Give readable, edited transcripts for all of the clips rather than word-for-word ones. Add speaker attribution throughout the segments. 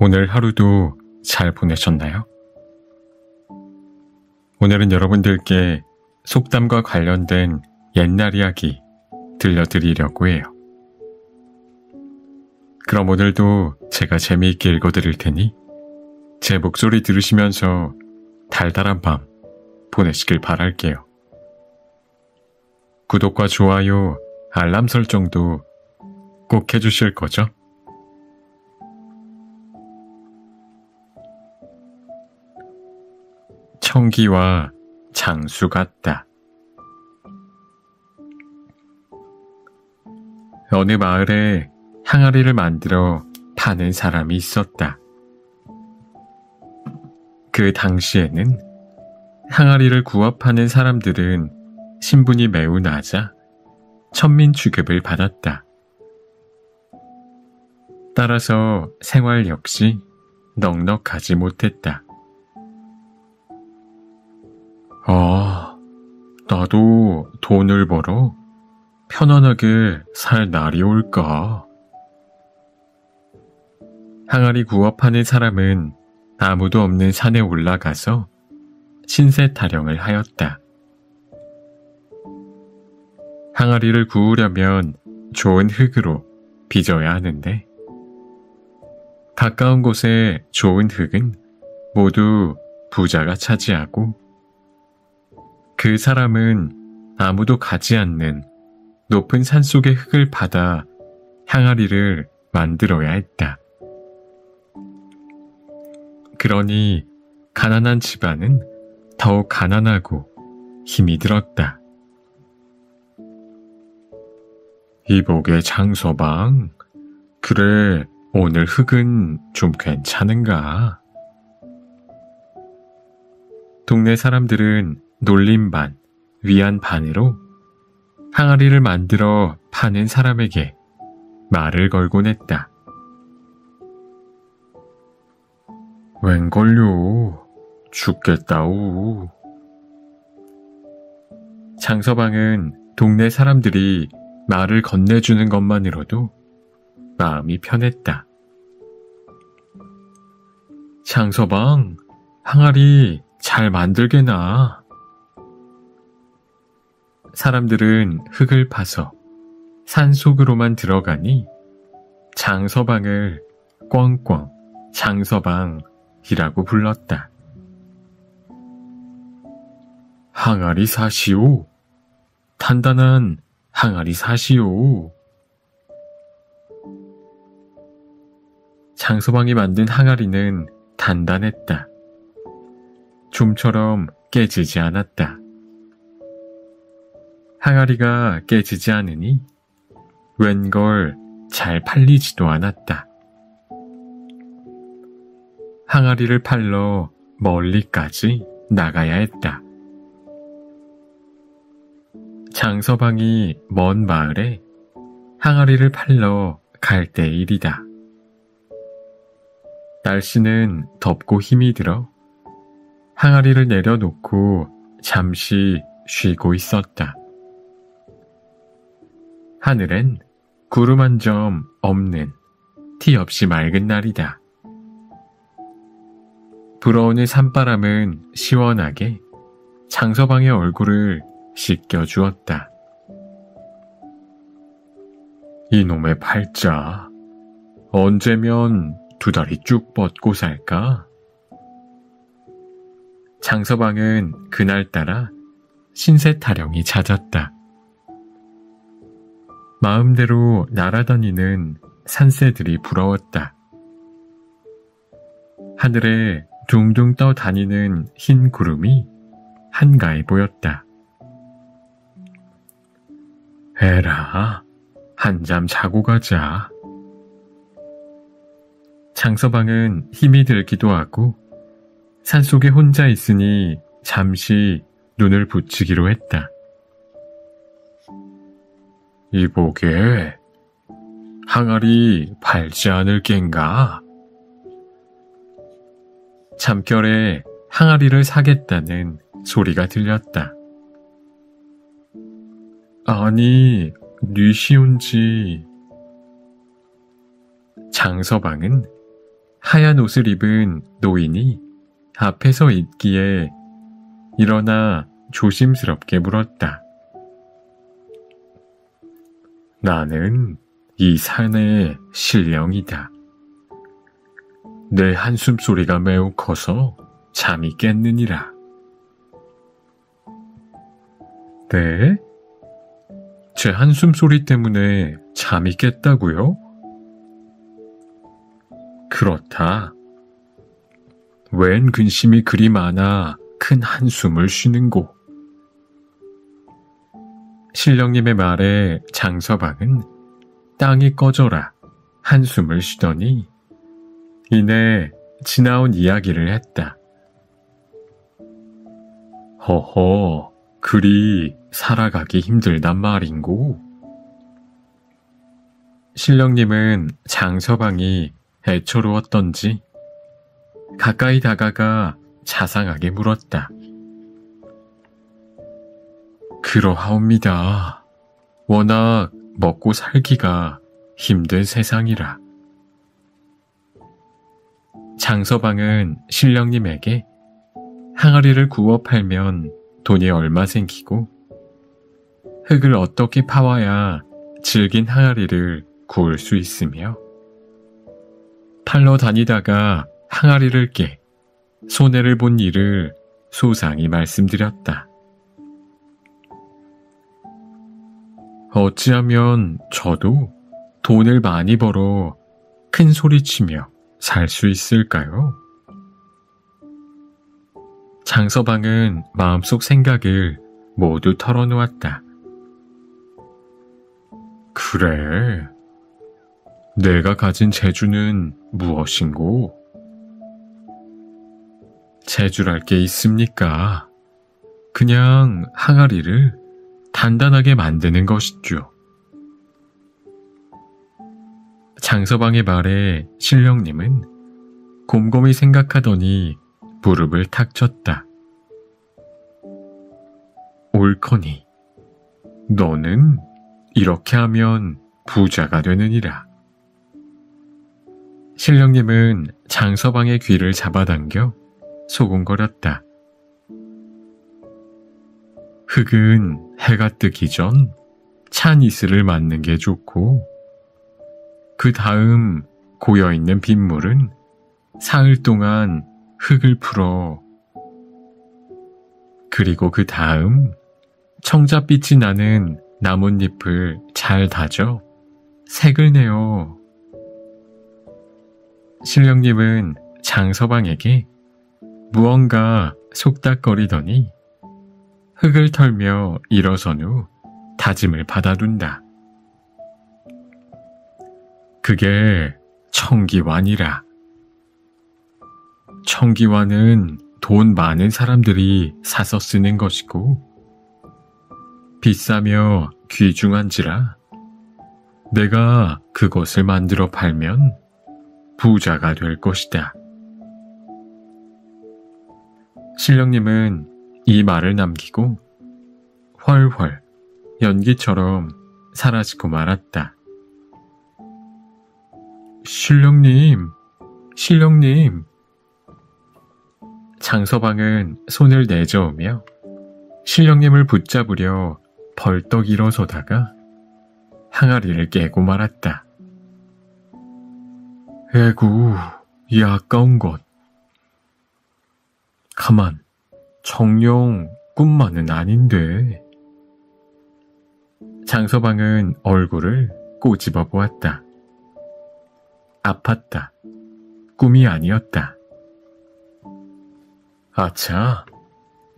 Speaker 1: 오늘 하루도 잘 보내셨나요? 오늘은 여러분들께 속담과 관련된 옛날 이야기 들려드리려고 해요. 그럼 오늘도 제가 재미있게 읽어드릴 테니 제 목소리 들으시면서 달달한 밤 보내시길 바랄게요. 구독과 좋아요, 알람 설정도 꼭 해주실 거죠? 청기와 장수 같다. 어느 마을에 항아리를 만들어 파는 사람이 있었다. 그 당시에는 항아리를 구워 파는 사람들은 신분이 매우 낮아 천민 취급을 받았다. 따라서 생활 역시 넉넉하지 못했다. 나도 돈을 벌어 편안하게 살 날이 올까? 항아리 구워 파는 사람은 아무도 없는 산에 올라가서 신세 타령을 하였다. 항아리를 구우려면 좋은 흙으로 빚어야 하는데 가까운 곳에 좋은 흙은 모두 부자가 차지하고 그 사람은 아무도 가지 않는 높은 산속의 흙을 받아 항아리를 만들어야 했다. 그러니 가난한 집안은 더욱 가난하고 힘이 들었다. 이복의 장서방, 그래 오늘 흙은 좀 괜찮은가? 동네 사람들은 놀림 반, 위안 반으로 항아리를 만들어 파는 사람에게 말을 걸곤 했다. 웬걸요, 죽겠다우. 장서방은 동네 사람들이 말을 건네주는 것만으로도 마음이 편했다. 장서방, 항아리 잘 만들게나. 사람들은 흙을 파서 산속으로만 들어가니 장서방을 꽝꽝 장서방이라고 불렀다. 항아리 사시오. 단단한 항아리 사시오. 장서방이 만든 항아리는 단단했다. 좀처럼 깨지지 않았다. 항아리가 깨지지 않으니 웬걸 잘 팔리지도 않았다. 항아리를 팔러 멀리까지 나가야 했다. 장서방이 먼 마을에 항아리를 팔러 갈 때의 일이다. 날씨는 덥고 힘이 들어 항아리를 내려놓고 잠시 쉬고 있었다. 하늘엔 구름 한 점 없는 티 없이 맑은 날이다. 불어오는 산바람은 시원하게 장서방의 얼굴을 씻겨주었다. 이놈의 팔자, 언제면 두 다리 쭉 뻗고 살까? 장서방은 그날따라 신세 타령이 잦았다. 마음대로 날아다니는 산새들이 부러웠다. 하늘에 둥둥 떠다니는 흰 구름이 한가해 보였다. 에라, 한잠 자고 가자. 장서방은 힘이 들기도 하고 산속에 혼자 있으니 잠시 눈을 붙이기로 했다. 이보게, 항아리 팔지 않을 겐가? 잠결에 항아리를 사겠다는 소리가 들렸다. 아니, 뉘시온지. 장서방은 하얀 옷을 입은 노인이 앞에서 있기에 일어나 조심스럽게 물었다. 나는 이 산의 신령이다. 내 한숨 소리가 매우 커서 잠이 깼느니라. 네? 제 한숨 소리 때문에 잠이 깼다고요? 그렇다. 웬 근심이 그리 많아 큰 한숨을 쉬는고. 신령님의 말에 장서방은 땅이 꺼져라 한숨을 쉬더니 이내 지나온 이야기를 했다. 허허, 그리 살아가기 힘들단 말인고. 신령님은 장서방이 애처로웠던지 가까이 다가가 자상하게 물었다. 그러하옵니다. 워낙 먹고 살기가 힘든 세상이라. 장서방은 신령님에게 항아리를 구워 팔면 돈이 얼마 생기고 흙을 어떻게 파와야 질긴 항아리를 구울 수 있으며 팔러 다니다가 항아리를 깨 손해를 본 일을 소상히 말씀드렸다. 어찌하면 저도 돈을 많이 벌어 큰 소리치며 살 수 있을까요? 장서방은 마음속 생각을 모두 털어놓았다. 그래, 내가 가진 재주는 무엇인고? 재주랄 게 있습니까? 그냥 항아리를 단단하게 만드는 것이죠. 장서방의 말에 신령님은 곰곰이 생각하더니 무릎을 탁 쳤다. 옳거니, 너는 이렇게 하면 부자가 되느니라. 신령님은 장서방의 귀를 잡아당겨 소곤거렸다. 흙은 해가 뜨기 전 찬 이슬을 맞는 게 좋고 그 다음 고여있는 빗물은 사흘 동안 흙을 풀어 그리고 그 다음 청자빛이 나는 나뭇잎을 잘 다져 색을 내어. 신령님은 장서방에게 무언가 속닥거리더니 흙을 털며 일어선 후 다짐을 받아둔다. 그게 청기환이라. 청기환은 돈 많은 사람들이 사서 쓰는 것이고 비싸며 귀중한지라 내가 그것을 만들어 팔면 부자가 될 것이다. 신령님은 이 말을 남기고 훨훨 연기처럼 사라지고 말았다. 신령님, 신령님. 장서방은 손을 내저으며 신령님을 붙잡으려 벌떡 일어서다가 항아리를 깨고 말았다. 에구, 이 아까운 것. 가만, 정녕 꿈만은 아닌데. 장서방은 얼굴을 꼬집어 보았다. 아팠다. 꿈이 아니었다. 아차,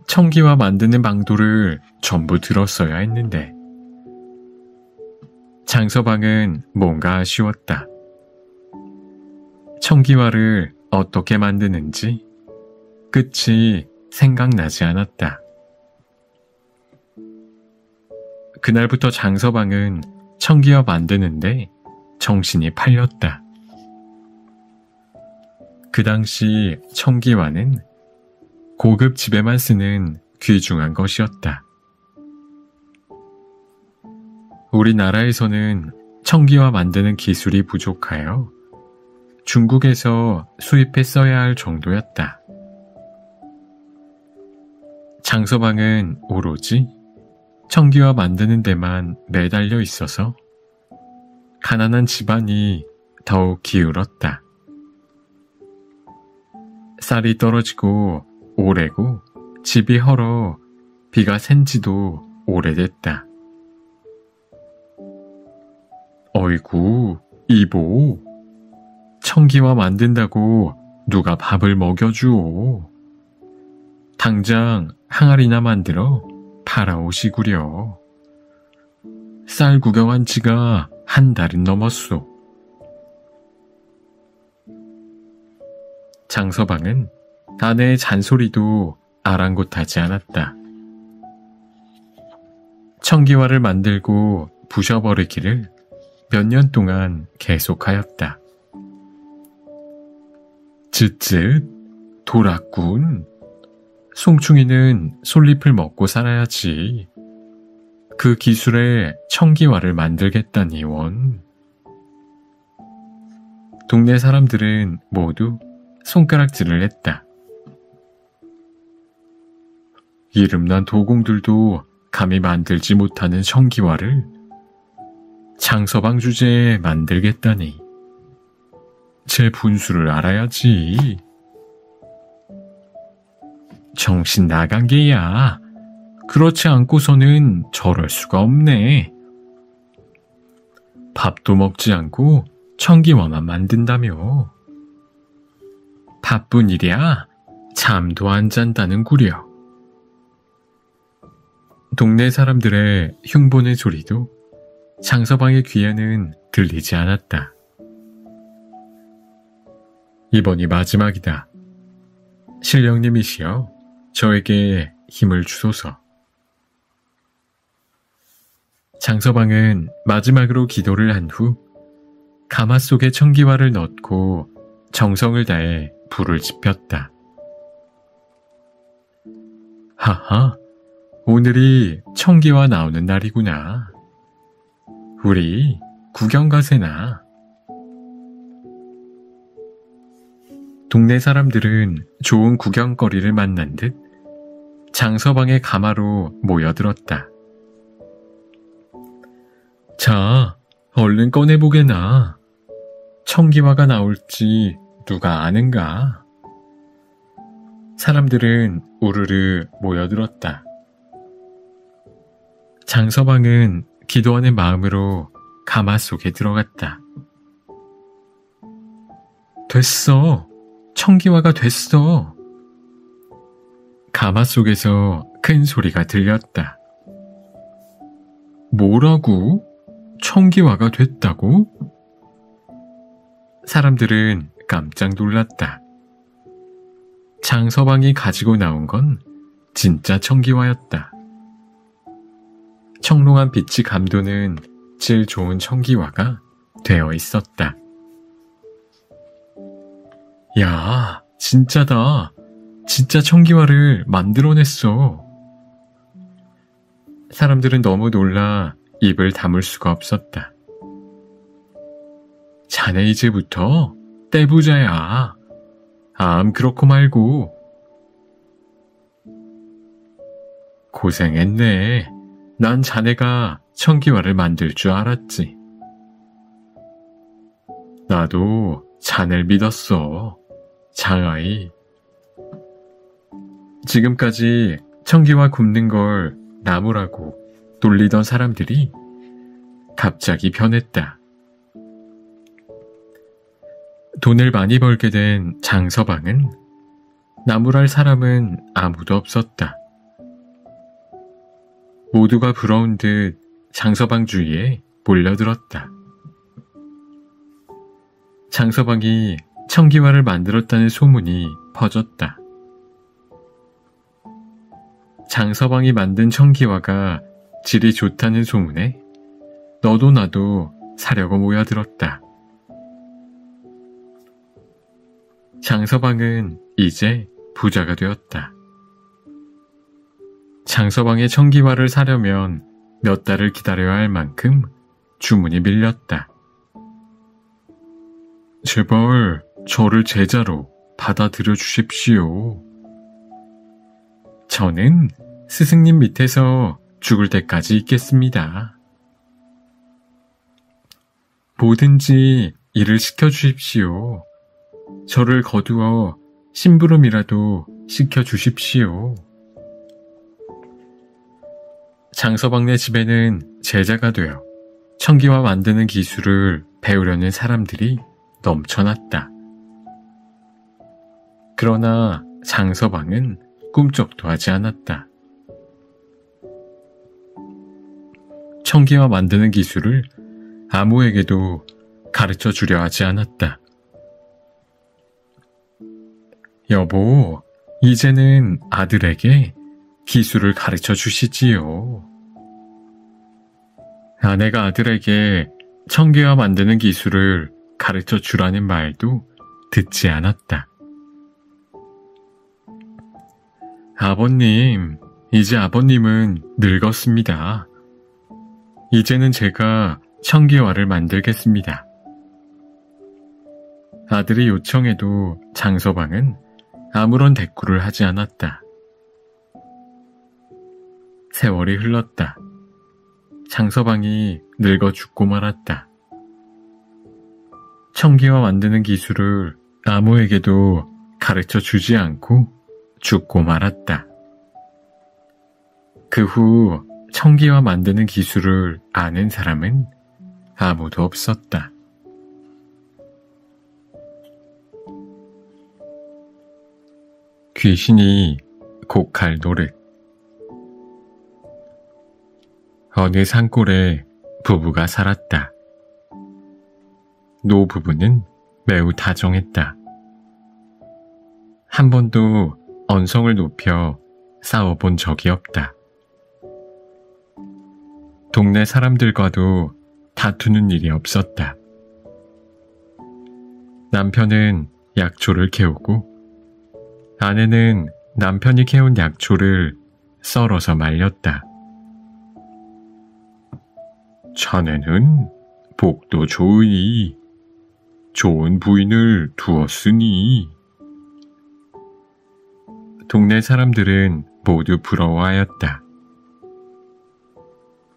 Speaker 1: 청기화 만드는 방도를 전부 들었어야 했는데. 장서방은 뭔가 아쉬웠다. 청기화를 어떻게 만드는지 끝이 생각나지 않았다. 그날부터 장서방은 청기화 만드는데 정신이 팔렸다. 그 당시 청기화는 고급 집에만 쓰는 귀중한 것이었다. 우리나라에서는 청기화 만드는 기술이 부족하여 중국에서 수입했어야 할 정도였다. 장서방은 오로지 청기화 만드는 데만 매달려 있어서 가난한 집안이 더욱 기울었다. 쌀이 떨어지고 오래고 집이 헐어 비가 샌 지도 오래됐다. 어이구, 이보. 청기화 만든다고 누가 밥을 먹여주오. 당장 항아리나 만들어 팔아오시구려. 쌀 구경한 지가 한 달은 넘었소. 장서방은 아내의 잔소리도 아랑곳하지 않았다. 청기화를 만들고 부셔버리기를 몇 년 동안 계속하였다. 쯧쯧, 돌았군. 송충이는 솔잎을 먹고 살아야지. 그 기술에 청기화를 만들겠다니 원. 동네 사람들은 모두 손가락질을 했다. 이름난 도공들도 감히 만들지 못하는 청기화를 장서방 주제에 만들겠다니. 제 분수를 알아야지. 정신 나간 게야. 그렇지 않고서는 저럴 수가 없네. 밥도 먹지 않고 청기화만 만든다며. 바쁜 일이야. 잠도 안 잔다는구려. 동네 사람들의 흉보는 소리도 장서방의 귀에는 들리지 않았다. 이번이 마지막이다. 신령님이시여, 저에게 힘을 주소서. 장서방은 마지막으로 기도를 한 후 가마 속에 청기화를 넣고 정성을 다해 불을 지폈다. 하하, 오늘이 청기화 나오는 날이구나. 우리 구경 가세나. 동네 사람들은 좋은 구경거리를 만난 듯 장서방의 가마로 모여들었다. 자, 얼른 꺼내보게나. 청기화가 나올지 누가 아는가? 사람들은 우르르 모여들었다. 장서방은 기도하는 마음으로 가마 속에 들어갔다. 됐어. 청기화가 됐어. 가마 속에서 큰 소리가 들렸다. 뭐라고? 청기화가 됐다고? 사람들은 깜짝 놀랐다. 장서방이 가지고 나온 건 진짜 청기화였다. 청롱한 빛이 감도는 질 좋은 청기화가 되어 있었다. 야, 진짜다. 진짜 청기화를 만들어냈어. 사람들은 너무 놀라 입을 다물 수가 없었다. 자네 이제부터 떼부자야. 암 그렇고 말고. 고생했네. 난 자네가 청기화를 만들 줄 알았지. 나도 자네를 믿었어. 장아이. 지금까지 청기화 굽는 걸 나무라고 놀리던 사람들이 갑자기 변했다. 돈을 많이 벌게 된 장서방은 나무랄 사람은 아무도 없었다. 모두가 부러운 듯 장서방 주위에 몰려들었다. 장서방이 청기화를 만들었다는 소문이 퍼졌다. 장서방이 만든 청기화가 질이 좋다는 소문에 너도 나도 사려고 모여들었다. 장서방은 이제 부자가 되었다. 장서방의 청기화를 사려면 몇 달을 기다려야 할 만큼 주문이 밀렸다. 제발 저를 제자로 받아들여 주십시오. 저는 스승님 밑에서 죽을 때까지 있겠습니다. 뭐든지 일을 시켜주십시오. 저를 거두어 심부름이라도 시켜주십시오. 장서방네 집에는 제자가 되어 청기화 만드는 기술을 배우려는 사람들이 넘쳐났다. 그러나 장서방은 꿈쩍도 하지 않았다. 청기화 만드는 기술을 아무에게도 가르쳐 주려 하지 않았다. 여보, 이제는 아들에게 기술을 가르쳐 주시지요. 아내가 아들에게 청기화 만드는 기술을 가르쳐 주라는 말도 듣지 않았다. 아버님, 이제 아버님은 늙었습니다. 이제는 제가 청기화를 만들겠습니다. 아들이 요청해도 장서방은 아무런 대꾸를 하지 않았다. 세월이 흘렀다. 장서방이 늙어 죽고 말았다. 청기화 만드는 기술을 아무에게도 가르쳐 주지 않고 죽고 말았다. 그 후 청기화 만드는 기술을 아는 사람은 아무도 없었다. 귀신이 곡할 노릇. 어느 산골에 부부가 살았다. 노부부는 매우 다정했다. 한 번도 언성을 높여 싸워본 적이 없다. 동네 사람들과도 다투는 일이 없었다. 남편은 약초를 캐오고 아내는 남편이 캐온 약초를 썰어서 말렸다. 자네는 복도 좋으니 좋은 부인을 두었으니. 동네 사람들은 모두 부러워하였다.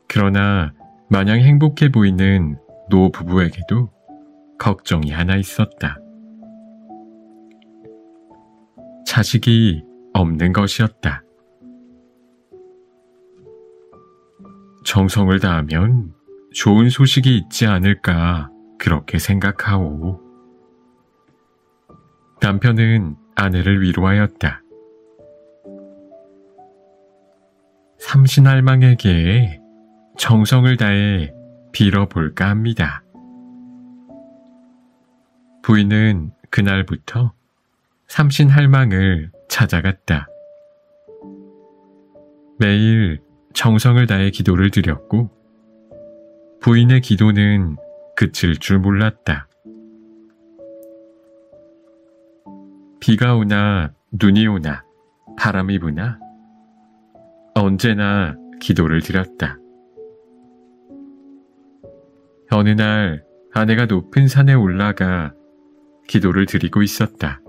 Speaker 1: 그러나 마냥 행복해 보이는 노부부에게도 걱정이 하나 있었다. 자식이 없는 것이었다. 정성을 다하면 좋은 소식이 있지 않을까 그렇게 생각하오. 남편은 아내를 위로하였다. 삼신할망에게 정성을 다해 빌어볼까 합니다. 부인은 그날부터 삼신할망을 찾아갔다. 매일 정성을 다해 기도를 드렸고 부인의 기도는 그칠 줄 몰랐다. 비가 오나 눈이 오나 바람이 부나 언제나 기도를 드렸다. 어느 날 아내가 높은 산에 올라가 기도를 드리고 있었다.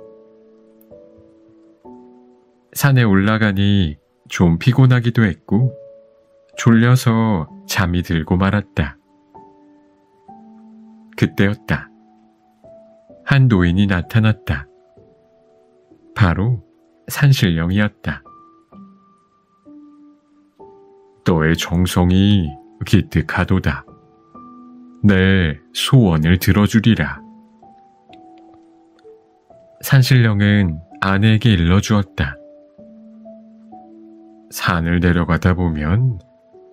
Speaker 1: 산에 올라가니 좀 피곤하기도 했고 졸려서 잠이 들고 말았다. 그때였다. 한 노인이 나타났다. 바로 산신령이었다. 너의 정성이 기특하도다. 내 소원을 들어주리라. 산신령은 아내에게 일러주었다. 산을 내려가다 보면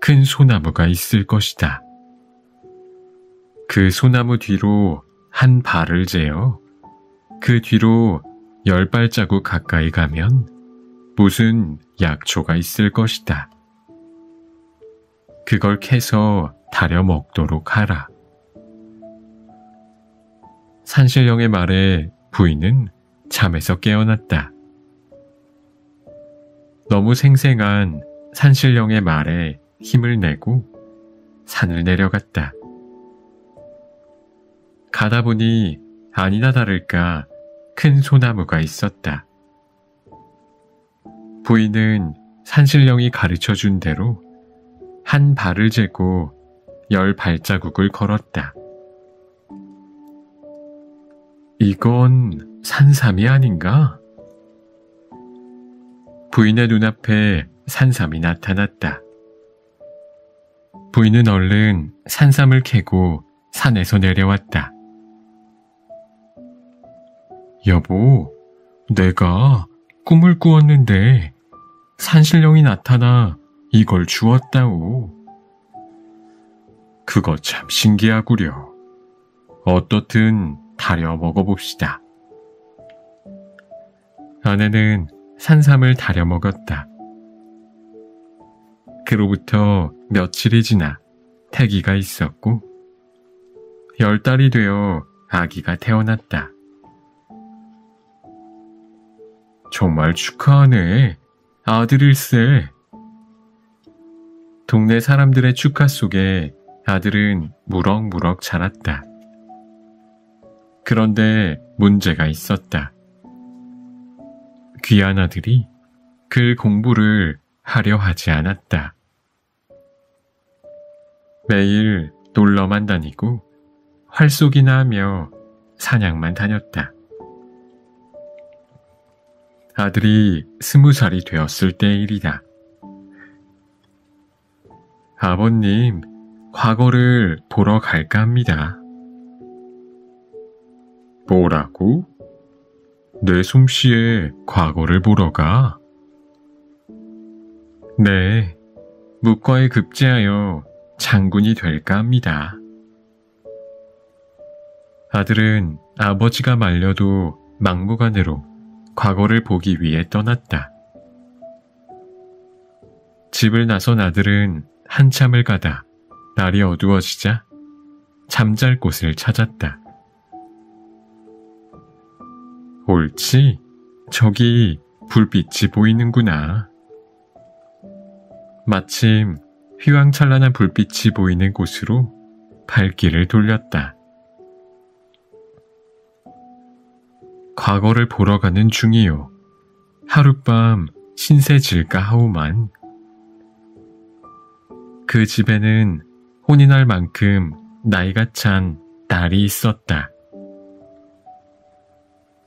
Speaker 1: 큰 소나무가 있을 것이다. 그 소나무 뒤로 한 발을 재어 그 뒤로 10발자국 가까이 가면 무슨 약초가 있을 것이다. 그걸 캐서 다려 먹도록 하라. 산신령의 말에 부인은 잠에서 깨어났다. 너무 생생한 산신령의 말에 힘을 내고 산을 내려갔다. 가다 보니 아니나 다를까 큰 소나무가 있었다. 부인은 산신령이 가르쳐준 대로 한 발을 재고 10발자국을 걸었다. 이건 산삼이 아닌가? 부인의 눈앞에 산삼이 나타났다. 부인은 얼른 산삼을 캐고 산에서 내려왔다. 여보, 내가 꿈을 꾸었는데 산신령이 나타나 이걸 주었다오. 그거 참 신기하구려. 어떻든 다려 먹어봅시다. 아내는 산삼을 다려 먹었다. 그로부터 며칠이 지나 태기가 있었고 10달이 되어 아기가 태어났다. 정말 축하하네. 아들일세. 동네 사람들의 축하 속에 아들은 무럭무럭 자랐다. 그런데 문제가 있었다. 귀한 아들이 글 공부를 하려 하지 않았다. 매일 놀러만 다니고 활쏘기나 하며 사냥만 다녔다. 아들이 20살이 되었을 때의 일이다. 아버님, 과거를 보러 갈까 합니다. 뭐라고? 내 솜씨에 과거를 보러 가? 네, 묵과에 급제하여 장군이 될까 합니다. 아들은 아버지가 말려도 막무가내로 과거를 보기 위해 떠났다. 집을 나선 아들은 한참을 가다 날이 어두워지자 잠잘 곳을 찾았다. 옳지, 저기 불빛이 보이는구나. 마침 휘황찬란한 불빛이 보이는 곳으로 발길을 돌렸다. 과거를 보러 가는 중이요. 하룻밤 신세질까 하오만. 그 집에는 혼이 날 만큼 나이가 찬 딸이 있었다.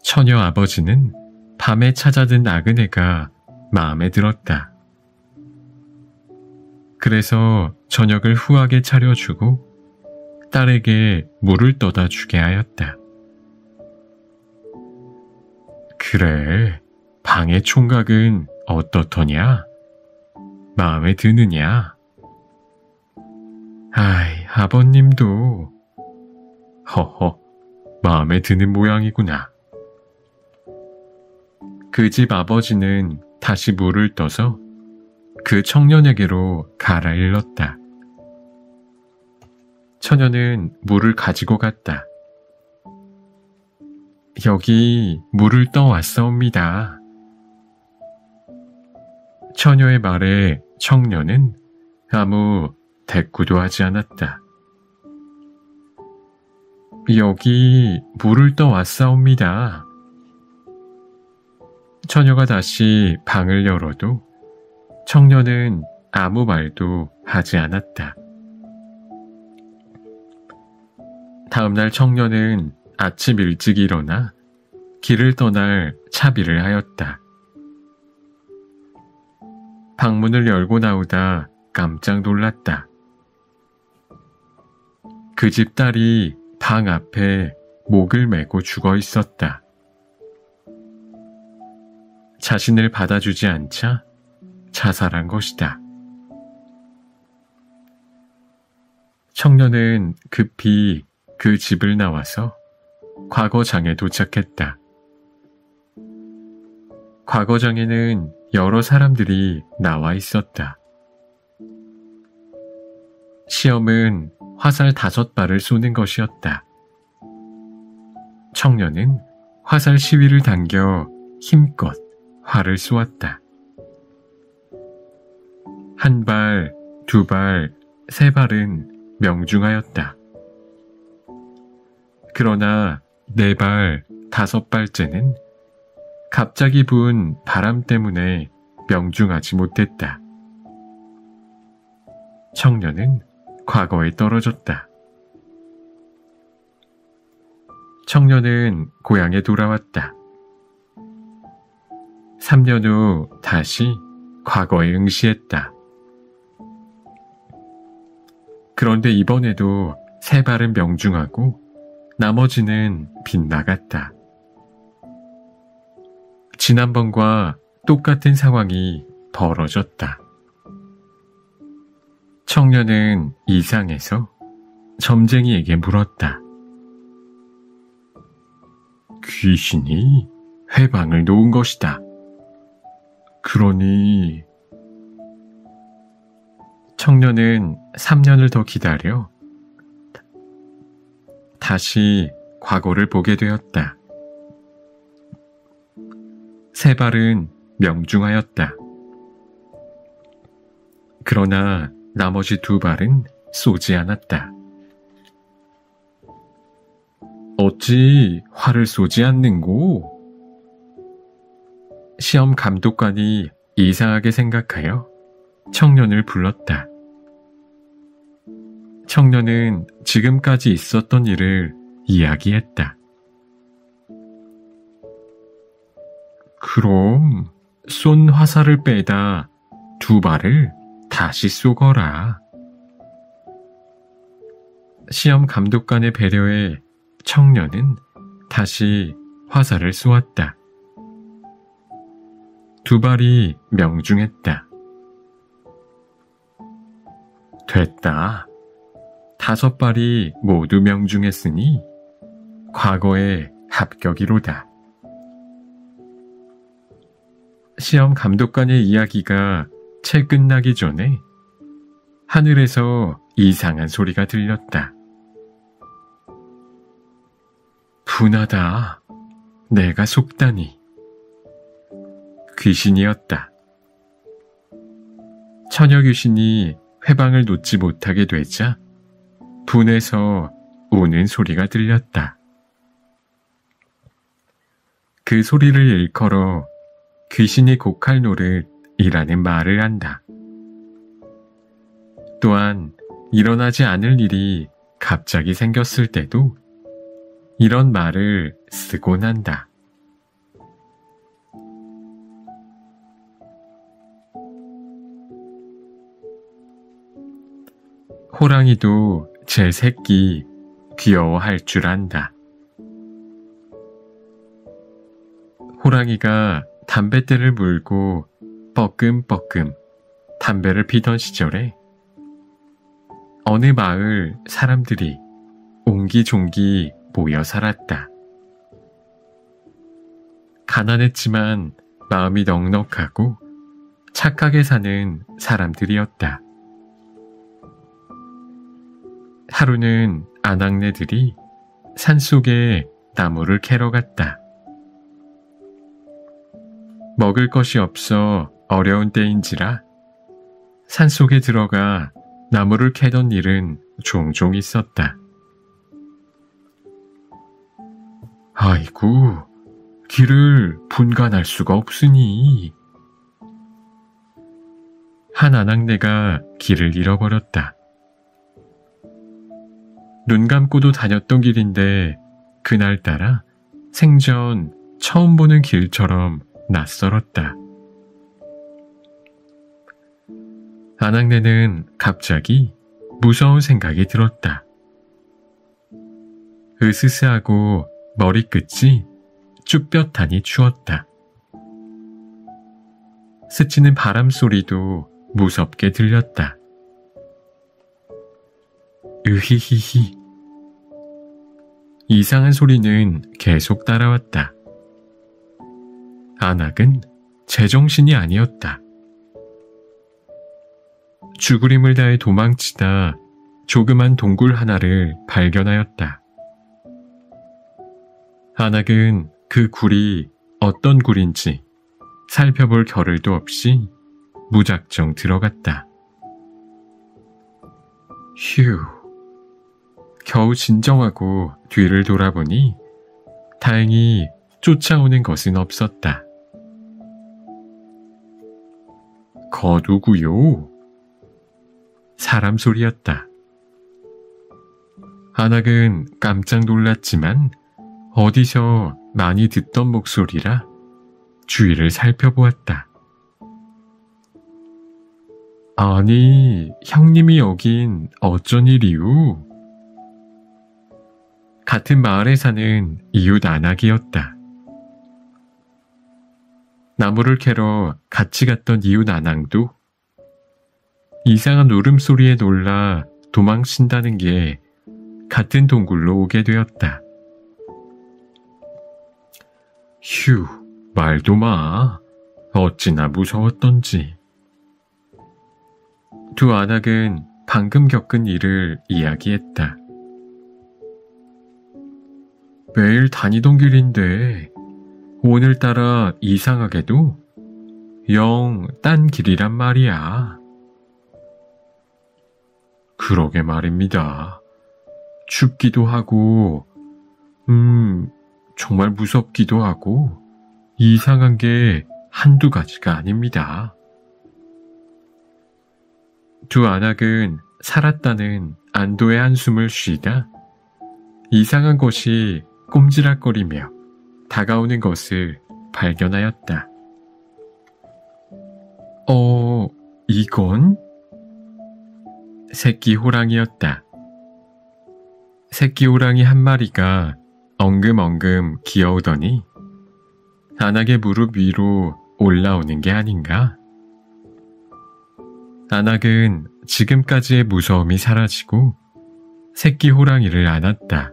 Speaker 1: 처녀 아버지는 밤에 찾아든 나그네가 마음에 들었다. 그래서 저녁을 후하게 차려주고 딸에게 물을 떠다 주게 하였다. 그래, 방의 총각은 어떻더냐? 마음에 드느냐? 아이, 아버님도. 허허, 마음에 드는 모양이구나. 그 집 아버지는 다시 물을 떠서 그 청년에게로 갈아일렀다. 처녀는 물을 가지고 갔다. 여기 물을 떠왔사옵니다. 처녀의 말에 청년은 아무 대꾸도 하지 않았다. 여기 물을 떠왔사옵니다. 처녀가 다시 방을 열어도 청년은 아무 말도 하지 않았다. 다음날 청년은 아침 일찍 일어나 길을 떠날 차비를 하였다. 방문을 열고 나오다 깜짝 놀랐다. 그 집 딸이 방 앞에 목을 메고 죽어 있었다. 자신을 받아주지 않자 자살한 것이다. 청년은 급히 그 집을 나와서 과거장에 도착했다. 과거장에는 여러 사람들이 나와 있었다. 시험은 화살 5발을 쏘는 것이었다. 청년은 화살 시위를 당겨 힘껏 활을 쏘았다. 1발, 2발, 3발은 명중하였다. 그러나 4발, 5발째는 갑자기 부은 바람 때문에 명중하지 못했다. 청년은 과거에 떨어졌다. 청년은 고향에 돌아왔다. 3년 후 다시 과거에 응시했다. 그런데 이번에도 3발은 명중하고 나머지는 빗나갔다. 지난번과 똑같은 상황이 벌어졌다. 청년은 이상해서 점쟁이에게 물었다. 귀신이 회방을 놓은 것이다. 그러니 청년은 3년을 더 기다려 다시 과거를 보게 되었다. 3발은 명중하였다. 그러나 나머지 2발은 쏘지 않았다. 어찌 활을 쏘지 않는고? 시험 감독관이 이상하게 생각하여 청년을 불렀다. 청년은 지금까지 있었던 일을 이야기했다. 그럼 쏜 화살을 빼다 2발을 다시 쏘거라. 시험 감독관의 배려에 청년은 다시 화살을 쏘았다. 2발이 명중했다. 됐다. 5발이 모두 명중했으니 과거에 합격이로다. 시험 감독관의 이야기가 채 끝나기 전에 하늘에서 이상한 소리가 들렸다. 분하다. 내가 속다니. 귀신이었다. 처녀 귀신이 회방을 놓지 못하게 되자 분해서 우는 소리가 들렸다. 그 소리를 일컬어 귀신이 곡할 노릇이라는 말을 한다. 또한 일어나지 않을 일이 갑자기 생겼을 때도 이런 말을 쓰곤 한다. 호랑이도 제 새끼 귀여워할 줄 안다. 호랑이가 담뱃대를 물고 뻐끔뻐끔 담배를 피던 시절에 어느 마을 사람들이 옹기종기 모여 살았다. 가난했지만 마음이 넉넉하고 착하게 사는 사람들이었다. 하루는 아낙네들이 산속에 나무를 캐러 갔다. 먹을 것이 없어 어려운 때인지라 산속에 들어가 나무를 캐던 일은 종종 있었다. 아이고, 길을 분간할 수가 없으니. 한 아낙네가 길을 잃어버렸다. 눈 감고도 다녔던 길인데 그날따라 생전 처음 보는 길처럼 낯설었다. 아낙네는 갑자기 무서운 생각이 들었다. 으스스하고 머리끝이 쭈뼛하니 추웠다. 스치는 바람 소리도 무섭게 들렸다. 으히히히. 이상한 소리는 계속 따라왔다. 아낙은 제정신이 아니었다. 죽으림을 다해 도망치다 조그만 동굴 하나를 발견하였다. 아낙은 그 굴이 어떤 굴인지 살펴볼 겨를도 없이 무작정 들어갔다. 휴. 겨우 진정하고 뒤를 돌아보니 다행히 쫓아오는 것은 없었다. 거두구요. 사람 소리였다. 안악은 깜짝 놀랐지만 어디서 많이 듣던 목소리라 주위를 살펴보았다. 아니, 형님이 여긴 어쩐 일이유? 같은 마을에 사는 이웃 안악이었다. 나무를 캐러 같이 갔던 이웃 안악도 이상한 울음소리에 놀라 도망친다는 게 같은 동굴로 오게 되었다. 휴, 말도 마. 어찌나 무서웠던지. 두 안악은 방금 겪은 일을 이야기했다. 매일 다니던 길인데 오늘따라 이상하게도 영 딴 길이란 말이야. 그러게 말입니다. 춥기도 하고 정말 무섭기도 하고 이상한 게 한두 가지가 아닙니다. 두 안악은 살았다는 안도의 한숨을 쉬다 이상한 것이 꼼지락거리며 다가오는 것을 발견하였다. 이건? 새끼 호랑이였다. 새끼 호랑이 한 마리가 엉금엉금 기어오더니 안악의 무릎 위로 올라오는 게 아닌가? 안악은 지금까지의 무서움이 사라지고 새끼 호랑이를 안았다.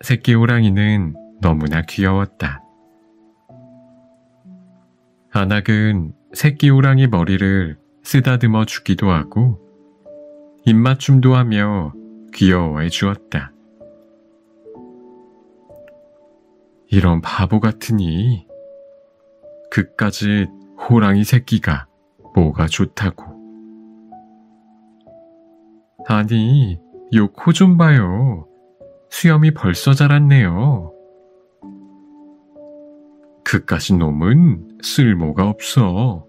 Speaker 1: 새끼 호랑이는 너무나 귀여웠다. 안악은 새끼 호랑이 머리를 쓰다듬어 주기도 하고 입맞춤도 하며 귀여워해 주었다. 이런 바보 같으니 그까짓 호랑이 새끼가 뭐가 좋다고. 아니, 요 코 좀 봐요. 수염이 벌써 자랐네요. 그까짓 놈은 쓸모가 없어.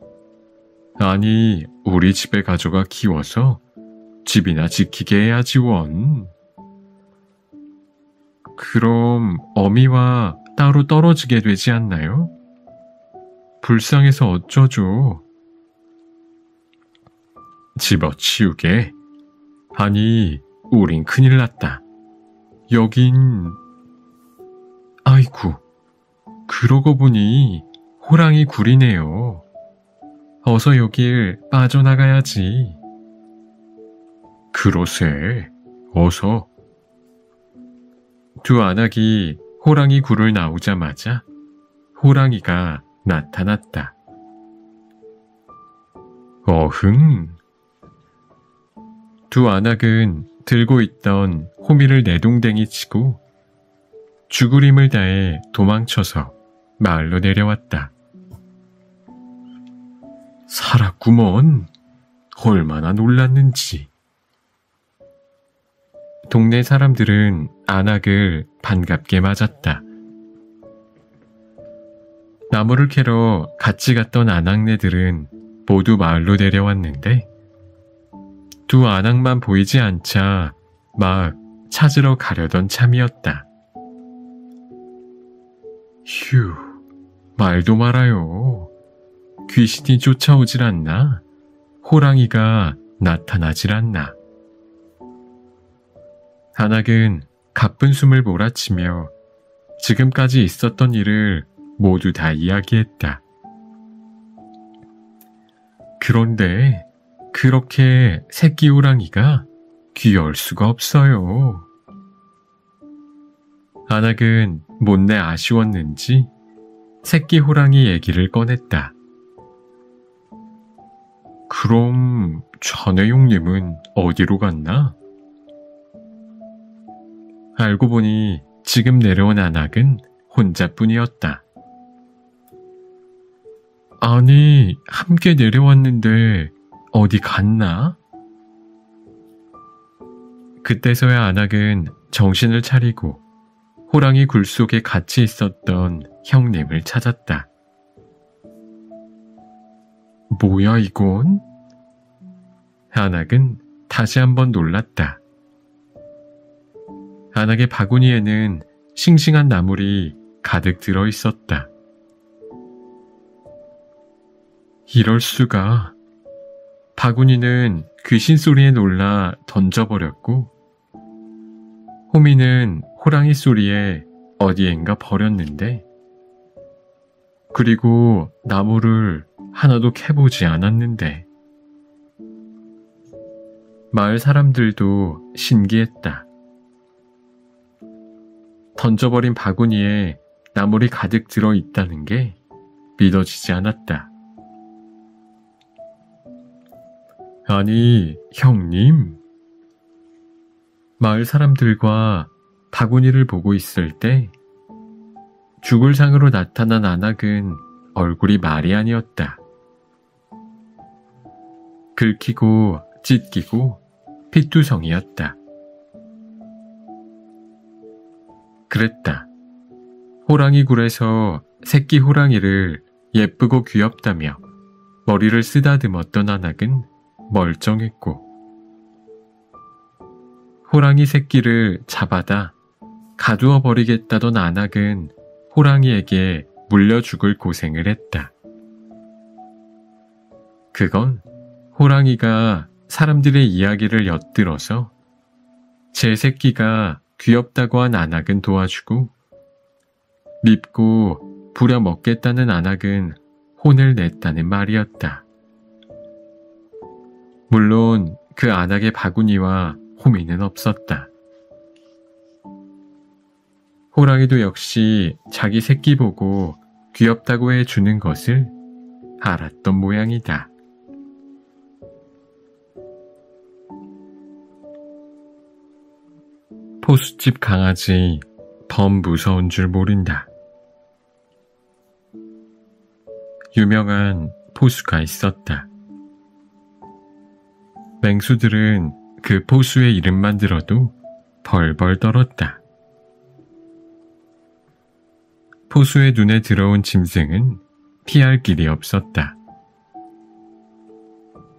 Speaker 1: 아니, 우리 집에 가져가 키워서 집이나 지키게 해야지 원. 그럼 어미와 따로 떨어지게 되지 않나요? 불쌍해서 어쩌죠. 집어치우게. 아니, 우린 큰일 났다. 여긴... 아이쿠, 그러고 보니 호랑이 굴이네요. 어서 여길 빠져나가야지. 그러세, 어서. 두 안악이 호랑이 굴을 나오자마자 호랑이가 나타났다. 어흥. 두 안악은 들고 있던 호미를 내동댕이 치고 죽을 힘을 다해 도망쳐서 마을로 내려왔다. 살았구먼. 얼마나 놀랐는지. 동네 사람들은 안악을 반갑게 맞았다. 나무를 캐러 같이 갔던 안악네들은 모두 마을로 내려왔는데 두 안악만 보이지 않자 막 찾으러 가려던 참이었다. 휴, 말도 말아요. 귀신이 쫓아오질 않나? 호랑이가 나타나질 않나? 안악은 가쁜 숨을 몰아치며 지금까지 있었던 일을 모두 다 이야기했다. 그런데 그렇게 새끼 호랑이가 귀여울 수가 없어요. 안악은 못내 아쉬웠는지 새끼 호랑이 얘기를 꺼냈다. 그럼 자네 형님은 어디로 갔나? 알고 보니 지금 내려온 안악은 혼자뿐이었다. 아니, 함께 내려왔는데 어디 갔나? 그때서야 안악은 정신을 차리고 호랑이 굴 속에 같이 있었던 형님을 찾았다. 뭐야 이건? 안악은 다시 한번 놀랐다. 안악의 바구니에는 싱싱한 나물이 가득 들어 있었다. 이럴 수가. 바구니는 귀신 소리에 놀라 던져버렸고 호미는 호랑이 소리에 어디엔가 버렸는데 그리고 나무를 하나도 캐보지 않았는데 마을 사람들도 신기했다. 던져버린 바구니에 나물이 가득 들어있다는 게 믿어지지 않았다. 아니, 형님. 마을 사람들과 바구니를 보고 있을 때 죽을 상으로 나타난 안악은 얼굴이 말이 아니었다. 긁히고 찢기고 피투성이었다. 그랬다. 호랑이 굴에서 새끼 호랑이를 예쁘고 귀엽다며 머리를 쓰다듬었던 안악은 멀쩡했고 호랑이 새끼를 잡아다 가두어 버리겠다던 안악은 호랑이에게 물려 죽을 고생을 했다. 그건 호랑이가 사람들의 이야기를 엿들어서 제 새끼가 귀엽다고 한 안악은 도와주고 밉고 부려먹겠다는 안악은 혼을 냈다는 말이었다. 물론 그 안악의 바구니와 호미는 없었다. 호랑이도 역시 자기 새끼 보고 귀엽다고 해주는 것을 알았던 모양이다. 포수집 강아지 범 무서운 줄 모른다. 유명한 포수가 있었다. 맹수들은 그 포수의 이름만 들어도 벌벌 떨었다. 포수의 눈에 들어온 짐승은 피할 길이 없었다.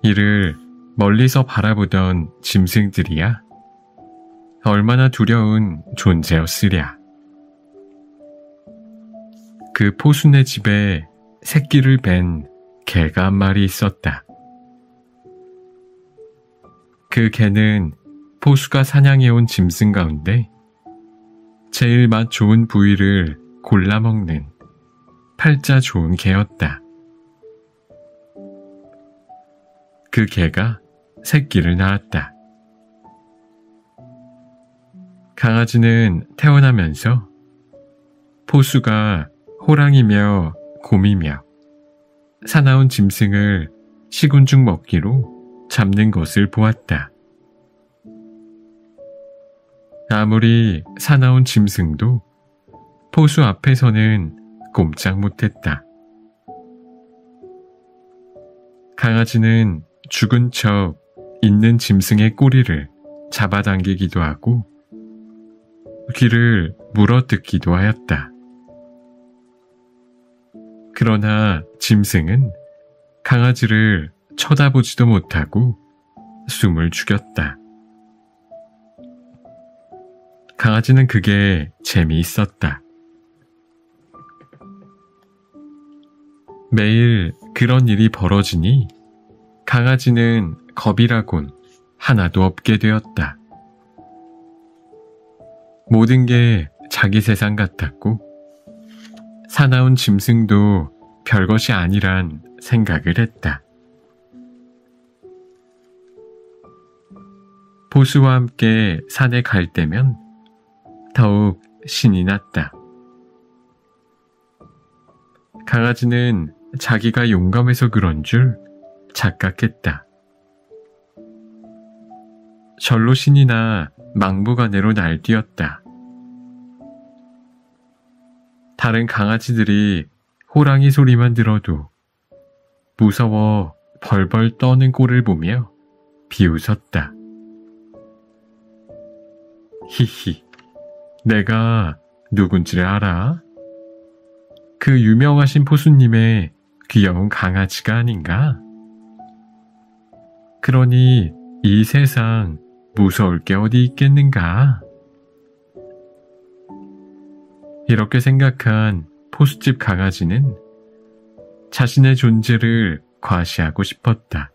Speaker 1: 이를 멀리서 바라보던 짐승들이야 얼마나 두려운 존재였으랴. 그 포수네 집에 새끼를 벤 개가 한 마리 있었다. 그 개는 포수가 사냥해온 짐승 가운데 제일 맛 좋은 부위를 골라 먹는 팔자 좋은 개였다. 그 개가 새끼를 낳았다. 강아지는 태어나면서 포수가 호랑이며 곰이며 사나운 짐승을 시군죽 먹기로 잡는 것을 보았다. 아무리 사나운 짐승도 포수 앞에서는 꼼짝 못했다. 강아지는 죽은 척 있는 짐승의 꼬리를 잡아당기기도 하고 귀를 물어뜯기도 하였다. 그러나 짐승은 강아지를 쳐다보지도 못하고 숨을 죽였다. 강아지는 그게 재미있었다. 매일 그런 일이 벌어지니 강아지는 겁이라곤 하나도 없게 되었다. 모든 게 자기 세상 같았고 사나운 짐승도 별것이 아니란 생각을 했다. 포수와 함께 산에 갈 때면 더욱 신이 났다. 강아지는 자기가 용감해서 그런 줄 착각했다. 절로 신이 나 막무가내로 날뛰었다. 다른 강아지들이 호랑이 소리만 들어도 무서워 벌벌 떠는 꼴을 보며 비웃었다. 히히, 내가 누군지를 알아? 그 유명하신 포수님의 귀여운 강아지가 아닌가? 그러니 이 세상 무서울 게 어디 있겠는가? 이렇게 생각한 포수집 강아지는 자신의 존재를 과시하고 싶었다.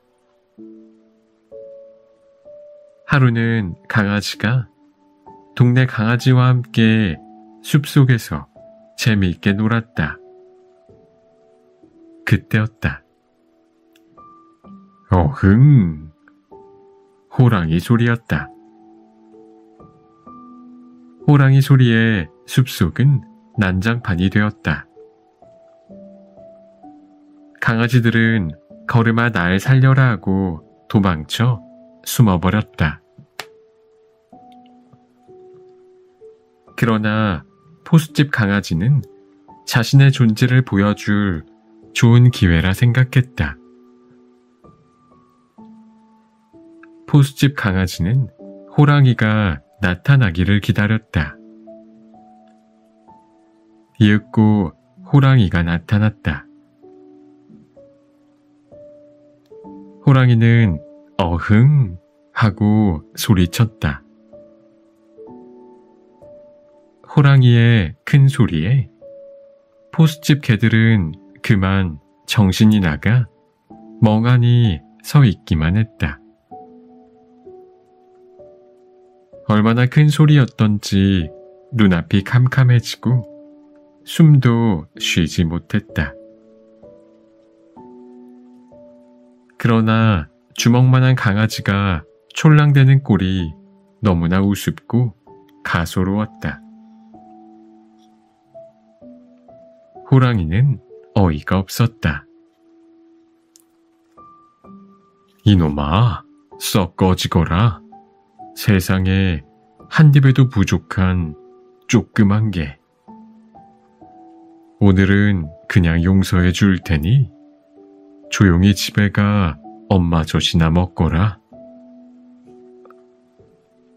Speaker 1: 하루는 강아지가 동네 강아지와 함께 숲속에서 재미있게 놀았다. 그때였다. 어흥! 호랑이 소리였다. 호랑이 소리에 숲속은 난장판이 되었다. 강아지들은 걸음아 날 살려라 하고 도망쳐 숨어버렸다. 그러나 포수집 강아지는 자신의 존재를 보여줄 좋은 기회라 생각했다. 포수집 강아지는 호랑이가 나타나기를 기다렸다. 이윽고 호랑이가 나타났다. 호랑이는 어흥 하고 소리쳤다. 호랑이의 큰 소리에 포수집 개들은 그만 정신이 나가 멍하니 서 있기만 했다. 얼마나 큰 소리였던지 눈앞이 캄캄해지고 숨도 쉬지 못했다. 그러나 주먹만한 강아지가 촐랑대는 꼴이 너무나 우습고 가소로웠다. 호랑이는 어이가 없었다. 이놈아, 썩 꺼지거라. 세상에 한 입에도 부족한 조그만 게. 오늘은 그냥 용서해 줄 테니 조용히 집에 가 엄마 젖이나 먹거라.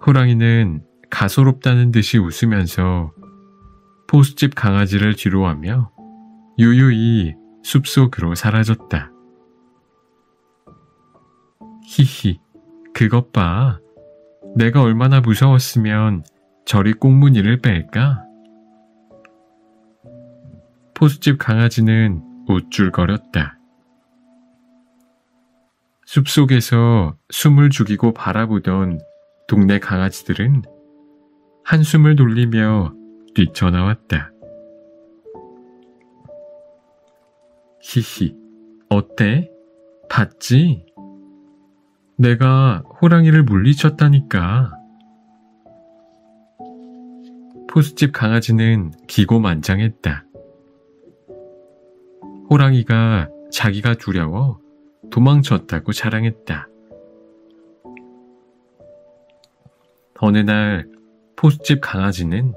Speaker 1: 호랑이는 가소롭다는 듯이 웃으면서 포수집 강아지를 뒤로하며 유유히 숲속으로 사라졌다. 히히, 그것 봐. 내가 얼마나 무서웠으면 저리 꽁무니를 뺄까? 포수집 강아지는 우쭐거렸다. 숲속에서 숨을 죽이고 바라보던 동네 강아지들은 한숨을 돌리며 뛰쳐나왔다. 히히, 어때? 봤지? 내가 호랑이를 물리쳤다니까. 포수집 강아지는 기고만장했다. 호랑이가 자기가 두려워 도망쳤다고 자랑했다. 어느 날 포수집 강아지는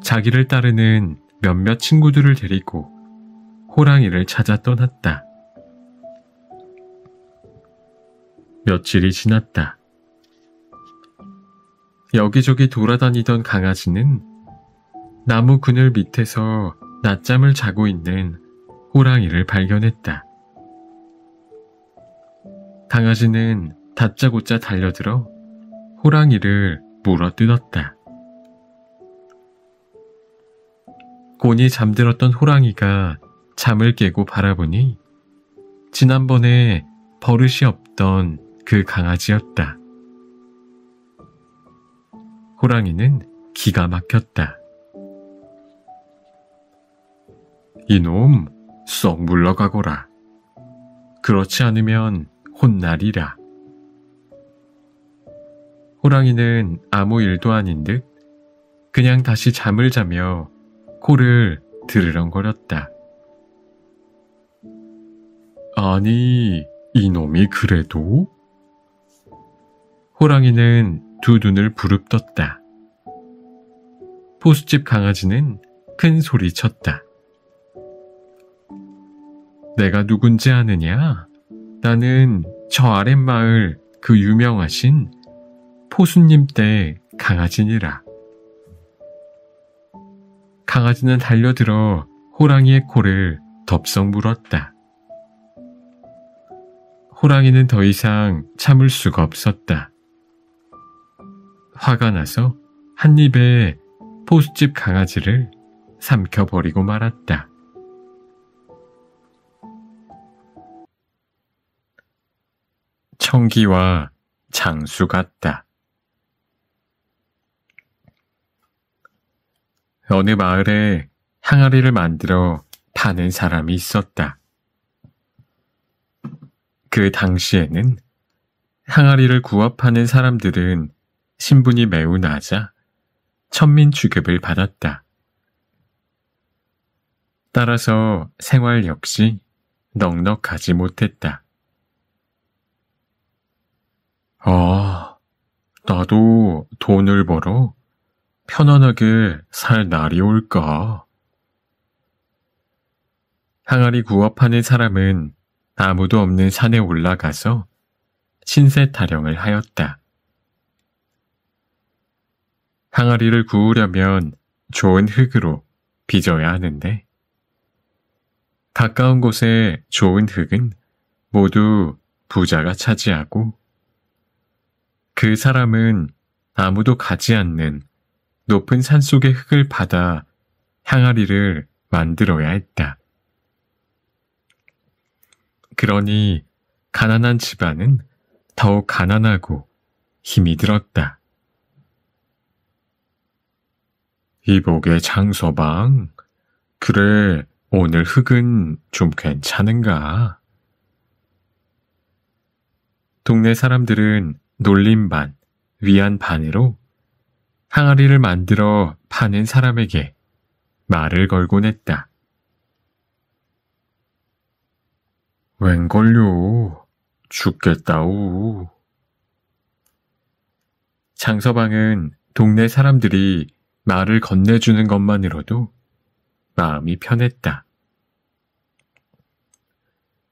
Speaker 1: 자기를 따르는 몇몇 친구들을 데리고 호랑이를 찾아 떠났다. 며칠이 지났다. 여기저기 돌아다니던 강아지는 나무 그늘 밑에서 낮잠을 자고 있는 호랑이를 발견했다. 강아지는 다짜고짜 달려들어 호랑이를 물어뜯었다. 곤히 잠들었던 호랑이가 잠을 깨고 바라보니 지난번에 버릇이 없던 그 강아지였다. 호랑이는 기가 막혔다. 이놈, 썩 물러가거라. 그렇지 않으면 혼나리라. 호랑이는 아무 일도 아닌 듯 그냥 다시 잠을 자며 코를 드르렁거렸다. 아니, 이놈이 그래도? 호랑이는 두 눈을 부릅떴다. 포수집 강아지는 큰 소리쳤다. 내가 누군지 아느냐? 나는 저 아랫마을 그 유명하신 포수님 댁 강아지니라. 강아지는 달려들어 호랑이의 코를 덥석 물었다. 호랑이는 더 이상 참을 수가 없었다. 화가 나서 한 입에 포수집 강아지를 삼켜버리고 말았다. 청기와 장수 같다. 어느 마을에 항아리를 만들어 파는 사람이 있었다. 그 당시에는 항아리를 구워 파는 사람들은 신분이 매우 낮아 천민 취급을 받았다. 따라서 생활 역시 넉넉하지 못했다. 나도 돈을 벌어 편안하게 살 날이 올까? 항아리 구워 파는 사람은 아무도 없는 산에 올라가서 신세 타령을 하였다. 항아리를 구우려면 좋은 흙으로 빚어야 하는데 가까운 곳에 좋은 흙은 모두 부자가 차지하고 그 사람은 아무도 가지 않는 높은 산속의 흙을 받아 항아리를 만들어야 했다. 그러니 가난한 집안은 더욱 가난하고 힘이 들었다. 이복의 장서방, 그래 오늘 흙은 좀 괜찮은가? 동네 사람들은 놀림 반, 위안 반으로 항아리를 만들어 파는 사람에게 말을 걸곤 했다. 웬걸요, 죽겠다우. 장서방은 동네 사람들이 말을 건네주는 것만으로도 마음이 편했다.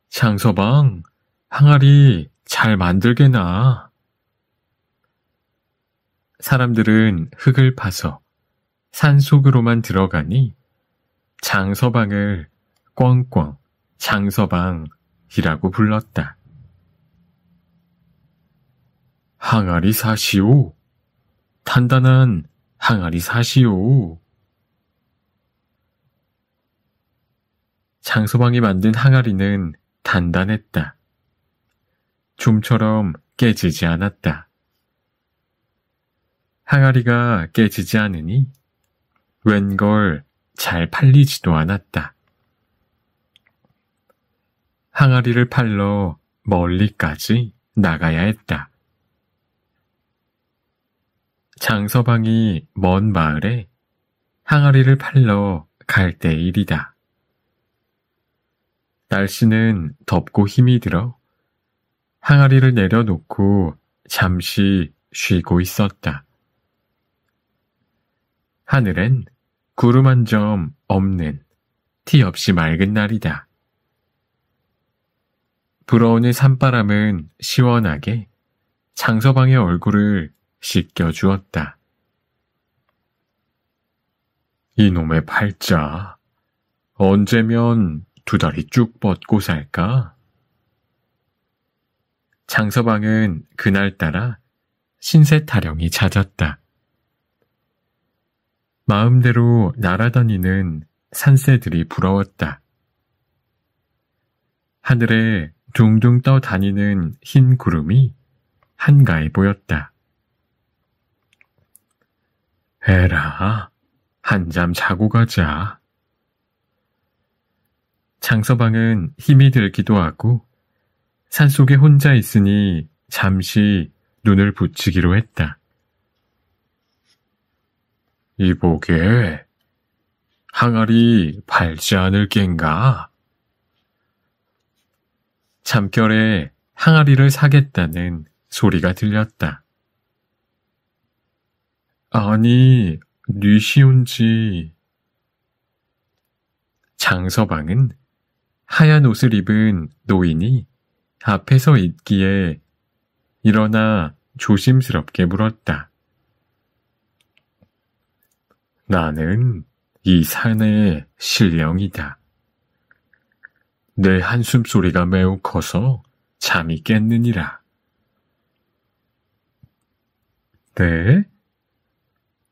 Speaker 1: 장서방, 항아리 잘 만들게나. 사람들은 흙을 파서 산속으로만 들어가니 장서방을 꽝꽝 장서방이라고 불렀다. 항아리 사시오. 단단한 항아리 사시오. 장서방이 만든 항아리는 단단했다. 좀처럼 깨지지 않았다. 항아리가 깨지지 않으니 웬걸 잘 팔리지도 않았다. 항아리를 팔러 멀리까지 나가야 했다. 장서방이 먼 마을에 항아리를 팔러 갈 때의 일이다. 날씨는 덥고 힘이 들어 항아리를 내려놓고 잠시 쉬고 있었다. 하늘엔 구름 한 점 없는 티 없이 맑은 날이다. 불어오는 산바람은 시원하게 장서방의 얼굴을 씻겨주었다. 이놈의 팔자, 언제면 두 다리 쭉 뻗고 살까? 장서방은 그날따라 신세 타령이 잦았다. 마음대로 날아다니는 산새들이 부러웠다. 하늘에 둥둥 떠다니는 흰 구름이 한가해 보였다. 에라, 한잠 자고 가자. 장서방은 힘이 들기도 하고 산속에 혼자 있으니 잠시 눈을 붙이기로 했다. 이보게, 항아리 팔지 않을 겐가? 잠결에 항아리를 사겠다는 소리가 들렸다. 아니, 뉘시온지. 장서방은 하얀 옷을 입은 노인이 앞에서 있기에 일어나 조심스럽게 물었다. 나는 이 산의 신령이다. 내 한숨 소리가 매우 커서 잠이 깼느니라. 네?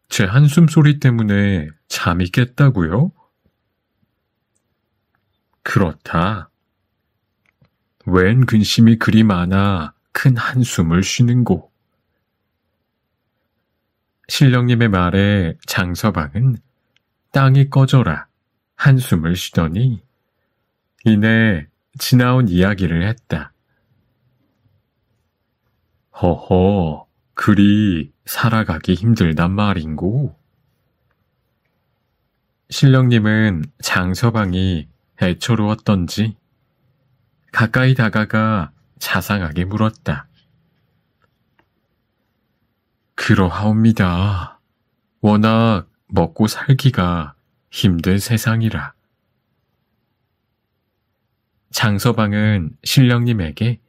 Speaker 1: 제 한숨 소리 때문에 잠이 깼다고요? 그렇다. 웬 근심이 그리 많아 큰 한숨을 쉬는고. 신령님의 말에 장서방은 땅이 꺼져라 한숨을 쉬더니 이내 지나온 이야기를 했다. 허허, 그리 살아가기 힘들단 말인고. 신령님은 장서방이 애처로웠던지 가까이 다가가 자상하게 물었다. 그러하옵니다. 워낙 먹고 살기가 힘든 세상이라. 장서방은 신령님에게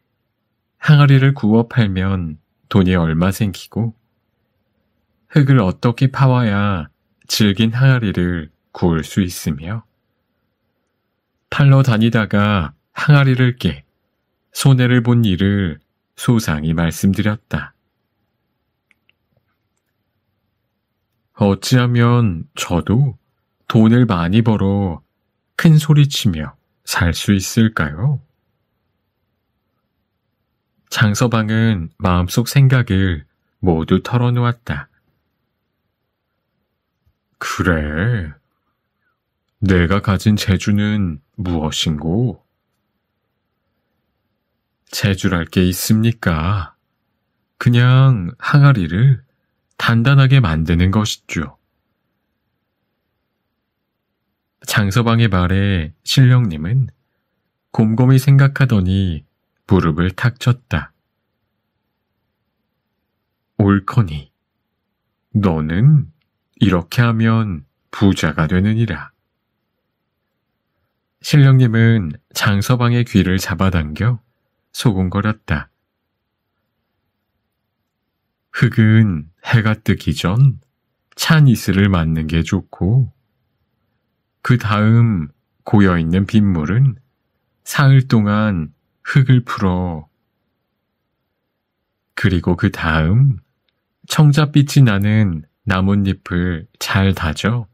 Speaker 1: 항아리를 구워 팔면 돈이 얼마 생기고 흙을 어떻게 파와야 질긴 항아리를 구울 수 있으며 팔러 다니다가 항아리를 깨 손해를 본 일을 소상히 말씀드렸다. 어찌하면 저도 돈을 많이 벌어 큰 소리치며 살 수 있을까요? 장서방은 마음속 생각을 모두 털어놓았다. 그래, 내가 가진 재주는 무엇인고? 재주랄 게 있습니까? 그냥 항아리를 단단하게 만드는 것이죠. 장서방의 말에 신령님은 곰곰이 생각하더니 무릎을 탁 쳤다. 옳거니, 너는 이렇게 하면 부자가 되느니라. 신령님은 장서방의 귀를 잡아당겨 소곤거렸다. 흙은 해가 뜨기 전 찬 이슬을 맞는 게 좋고 그 다음 고여있는 빗물은 사흘 동안 흙을 풀어 그리고 그 다음 청자빛이 나는 나뭇잎을 잘 다져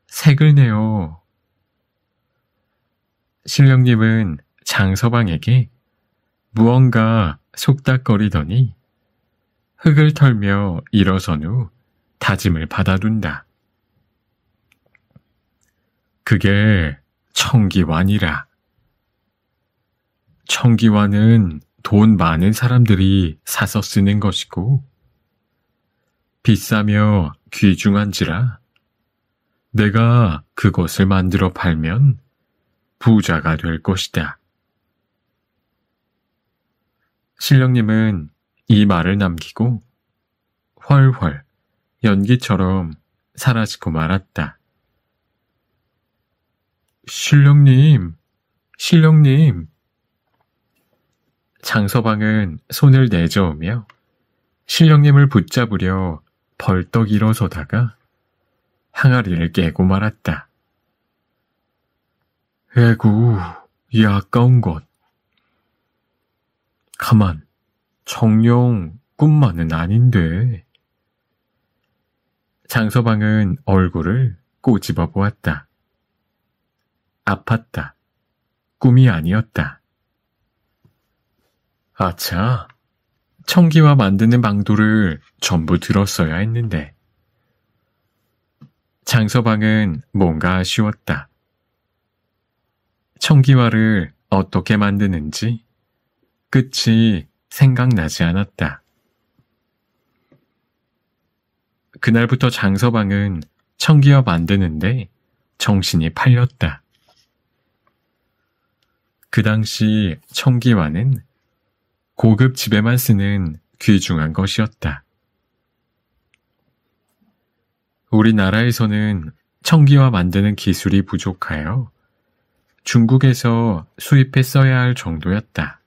Speaker 1: 색을 내어. 신령님은 장서방에게 무언가 속닥거리더니 흙을 털며 일어선 후 다짐을 받아둔다. 그게 청기환이라. 청기환은 돈 많은 사람들이 사서 쓰는 것이고 비싸며 귀중한지라 내가 그것을 만들어 팔면 부자가 될 것이다. 신령님은 이 말을 남기고 훨훨 연기처럼 사라지고 말았다. 신령님, 신령님. 장서방은 손을 내저으며 신령님을 붙잡으려 벌떡 일어서다가 항아리를 깨고 말았다. 에구, 이 아까운 것. 가만, 정녕 꿈만은 아닌데. 장서방은 얼굴을 꼬집어 보았다. 아팠다. 꿈이 아니었다. 아차, 청기와 만드는 방도를 전부 들었어야 했는데. 장서방은 뭔가 아쉬웠다. 청기화를 어떻게 만드는지 끝이 생각나지 않았다. 그날부터 장서방은 청기화 만드는데 정신이 팔렸다. 그 당시 청기화는 고급 집에만 쓰는 귀중한 것이었다. 우리나라에서는 청기화 만드는 기술이 부족하여 중국에서 수입해 써야 할 정도였다.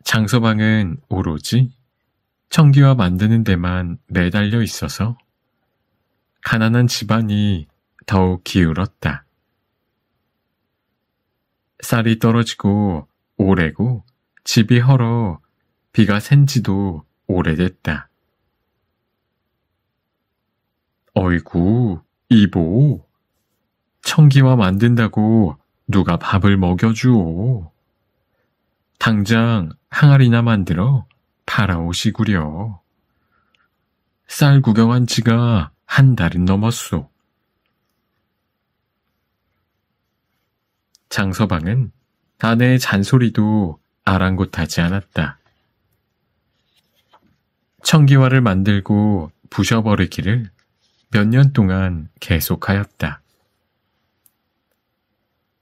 Speaker 1: 장서방은 오로지 청기화 만드는 데만 매달려 있어서 가난한 집안이 더욱 기울었다. 쌀이 떨어지고 오래고 집이 헐어 비가 샌 지도 오래됐다. 어이구, 이보. 청기화 만든다고 누가 밥을 먹여주오. 당장 항아리나 만들어 팔아오시구려. 쌀 구경한 지가 한 달은 넘었소. 장서방은 아내의 잔소리도 아랑곳하지 않았다. 청기화를 만들고 부셔버리기를 몇 년 동안 계속하였다.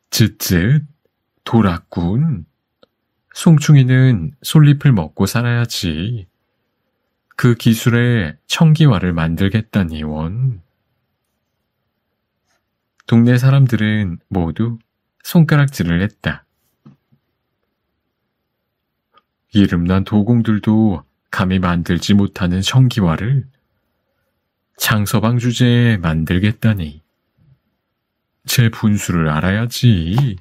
Speaker 1: 쯧쯧, 돌았군. 송충이는 솔잎을 먹고 살아야지. 그 기술에 청기화를 만들겠다니 원. 동네 사람들은 모두 손가락질을 했다. 이름난 도공들도 감히 만들지 못하는 청기화를 장서방 주제에 만들겠다니. 제 분수를 알아야지.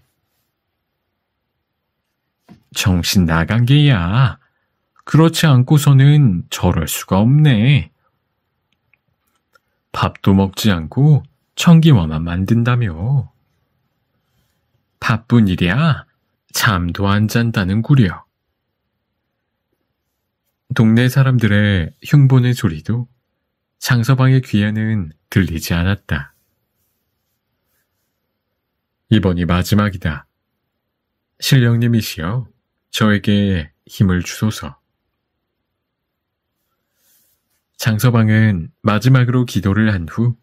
Speaker 1: 정신 나간 게야. 그렇지 않고서는 저럴 수가 없네. 밥도 먹지 않고 청기화만 만든다며. 바쁜 일이야. 잠도 안 잔다는 구려. 동네 사람들의 흉보는 소리도 장서방의 귀에는 들리지 않았다. 이번이 마지막이다. 신령님이시여, 저에게 힘을 주소서. 장서방은 마지막으로 기도를 한 후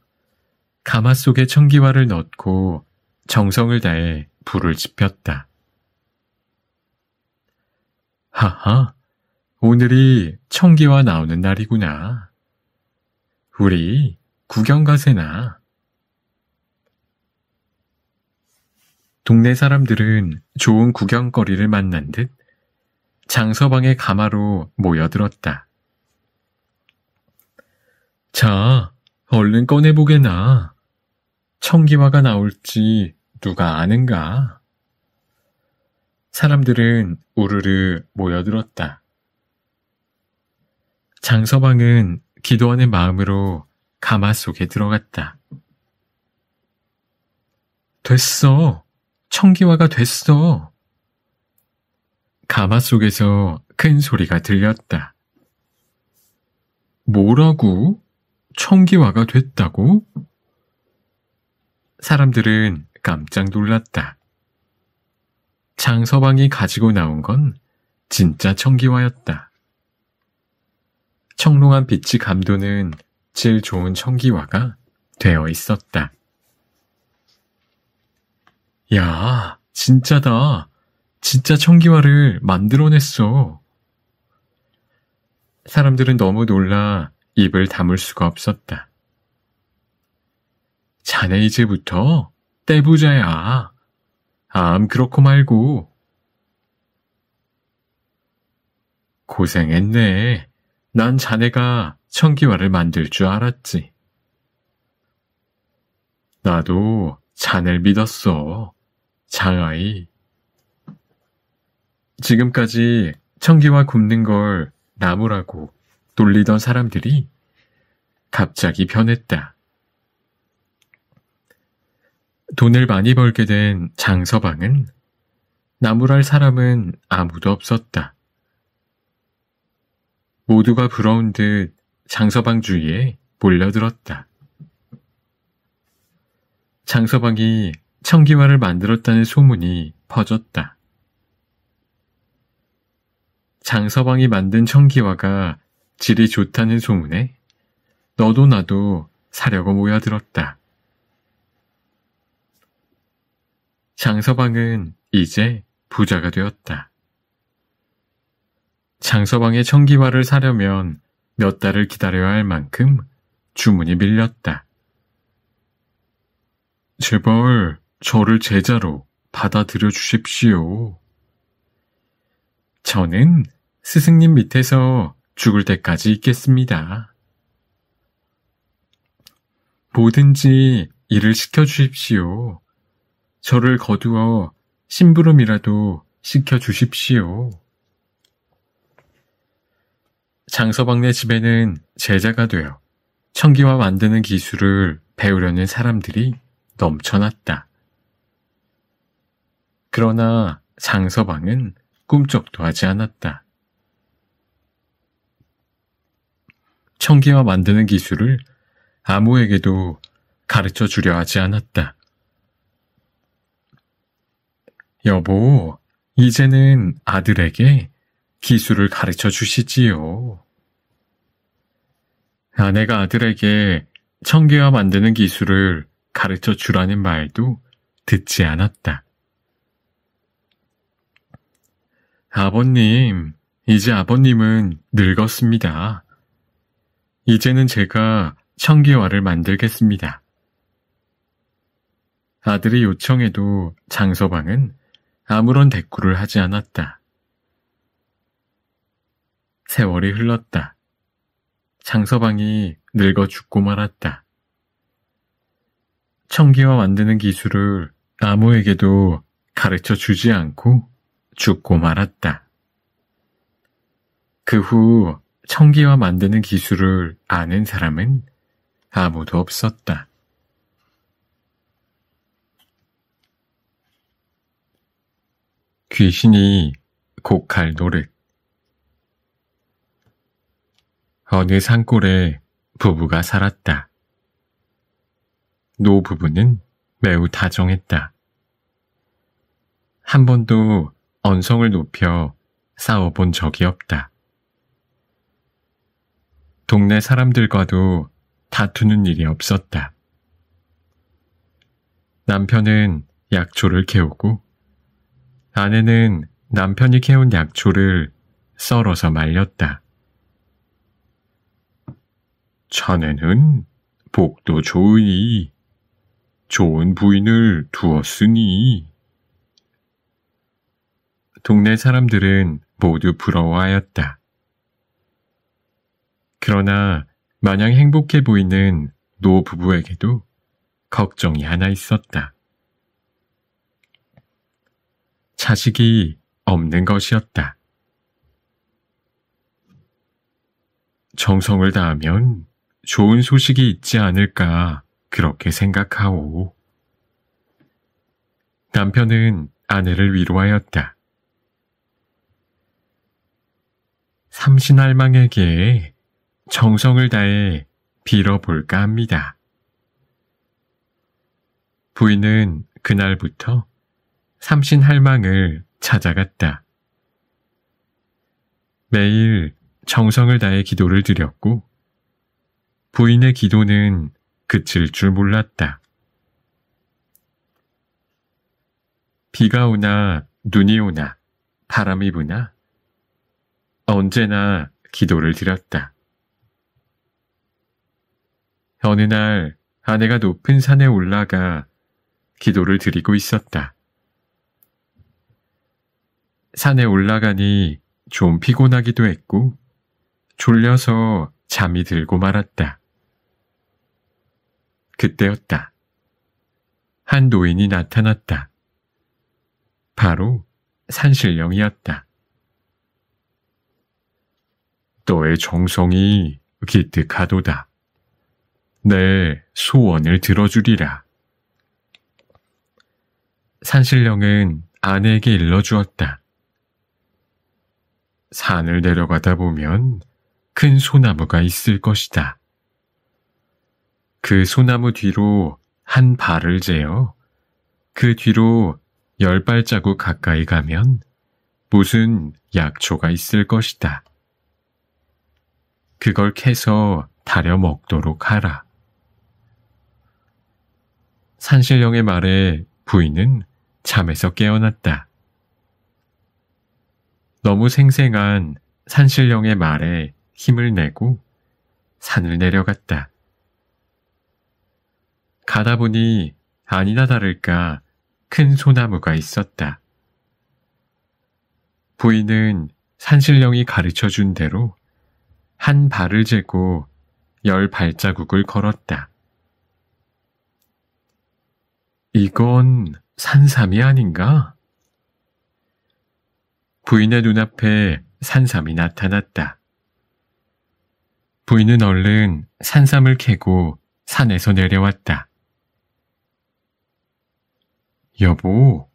Speaker 1: 가마 속에 청기화를 넣고 정성을 다해 불을 지폈다. 하하, 오늘이 청기화 나오는 날이구나. 우리 구경 가세나. 동네 사람들은 좋은 구경거리를 만난 듯 장서방의 가마로 모여들었다. 자, 얼른 꺼내보게나. 청기화가 나올지 누가 아는가? 사람들은 우르르 모여들었다. 장서방은 기도하는 마음으로 가마 속에 들어갔다. 됐어. 청기화가 됐어. 가마 속에서 큰 소리가 들렸다. 뭐라고? 청기화가 됐다고? 사람들은 깜짝 놀랐다. 장서방이 가지고 나온 건 진짜 청기화였다. 청롱한 빛이 감도는 제일 좋은 청기화가 되어 있었다. 야, 진짜다. 진짜 청기화를 만들어냈어. 사람들은 너무 놀라 입을 다물 수가 없었다. 자네 이제부터 떼부자야. 암 그렇고 말고. 고생했네. 난 자네가 청기화를 만들 줄 알았지. 나도 자네를 믿었어. 장아이. 지금까지 청기화 굽는 걸 나무라고 놀리던 사람들이 갑자기 변했다. 돈을 많이 벌게 된 장서방은 나무랄 사람은 아무도 없었다. 모두가 부러운 듯 장서방 주위에 몰려들었다. 장서방이 청기화를 만들었다는 소문이 퍼졌다. 장서방이 만든 청기화가 질이 좋다는 소문에 너도 나도 사려고 모여들었다. 장서방은 이제 부자가 되었다. 장서방의 청기화를 사려면 몇 달을 기다려야 할 만큼 주문이 밀렸다. 제발 저를 제자로 받아들여 주십시오. 저는 스승님 밑에서 죽을 때까지 있겠습니다. 뭐든지 일을 시켜주십시오. 저를 거두어 심부름이라도 시켜주십시오. 장서방네 집에는 제자가 되어 청기화 만드는 기술을 배우려는 사람들이 넘쳐났다. 그러나 장서방은 꿈쩍도 하지 않았다. 청기화 만드는 기술을 아무에게도 가르쳐 주려 하지 않았다. 여보, 이제는 아들에게 기술을 가르쳐 주시지요. 아내가 아들에게 청기화 만드는 기술을 가르쳐 주라는 말도 듣지 않았다. 아버님, 이제 아버님은 늙었습니다. 이제는 제가 청기화를 만들겠습니다. 아들의 요청에도 장서방은 아무런 대꾸를 하지 않았다. 세월이 흘렀다. 장서방이 늙어 죽고 말았다. 청기화 만드는 기술을 아무에게도 가르쳐 주지 않고 죽고 말았다. 그 후 청기화 만드는 기술을 아는 사람은 아무도 없었다. 귀신이 곡할 노릇. 어느 산골에 부부가 살았다. 노 부부는 매우 다정했다. 한 번도 언성을 높여 싸워본 적이 없다. 동네 사람들과도 다투는 일이 없었다. 남편은 약초를 캐오고 아내는 남편이 캐온 약초를 썰어서 말렸다. 자네는 복도 좋으니 좋은 부인을 두었으니. 동네 사람들은 모두 부러워하였다. 그러나 마냥 행복해 보이는 노 부부에게도 걱정이 하나 있었다. 자식이 없는 것이었다. 정성을 다하면 좋은 소식이 있지 않을까 그렇게 생각하오. 남편은 아내를 위로하였다. 삼신할망에게 정성을 다해 빌어볼까 합니다. 부인은 그날부터 삼신할망을 찾아갔다. 매일 정성을 다해 기도를 드렸고 부인의 기도는 그칠 줄 몰랐다. 비가 오나 눈이 오나 바람이 부나 언제나 기도를 드렸다. 어느 날 아내가 높은 산에 올라가 기도를 드리고 있었다. 산에 올라가니 좀 피곤하기도 했고 졸려서 잠이 들고 말았다. 그때였다. 한 노인이 나타났다. 바로 산신령이었다. 너의 정성이 기특하도다. 내 소원을 들어주리라. 산신령은 아내에게 일러주었다. 산을 내려가다 보면 큰 소나무가 있을 것이다. 그 소나무 뒤로 한 발을 재어 그 뒤로 10발자국 가까이 가면 무슨 약초가 있을 것이다. 그걸 캐서 다려 먹도록 하라. 산신령의 말에 부인은 잠에서 깨어났다. 너무 생생한 산신령의 말에 힘을 내고 산을 내려갔다. 가다 보니 아니나 다를까 큰 소나무가 있었다. 부인은 산신령이 가르쳐준 대로 한 발을 재고 10발자국을 걸었다. 이건 산삼이 아닌가? 부인의 눈앞에 산삼이 나타났다. 부인은 얼른 산삼을 캐고 산에서 내려왔다. 여보,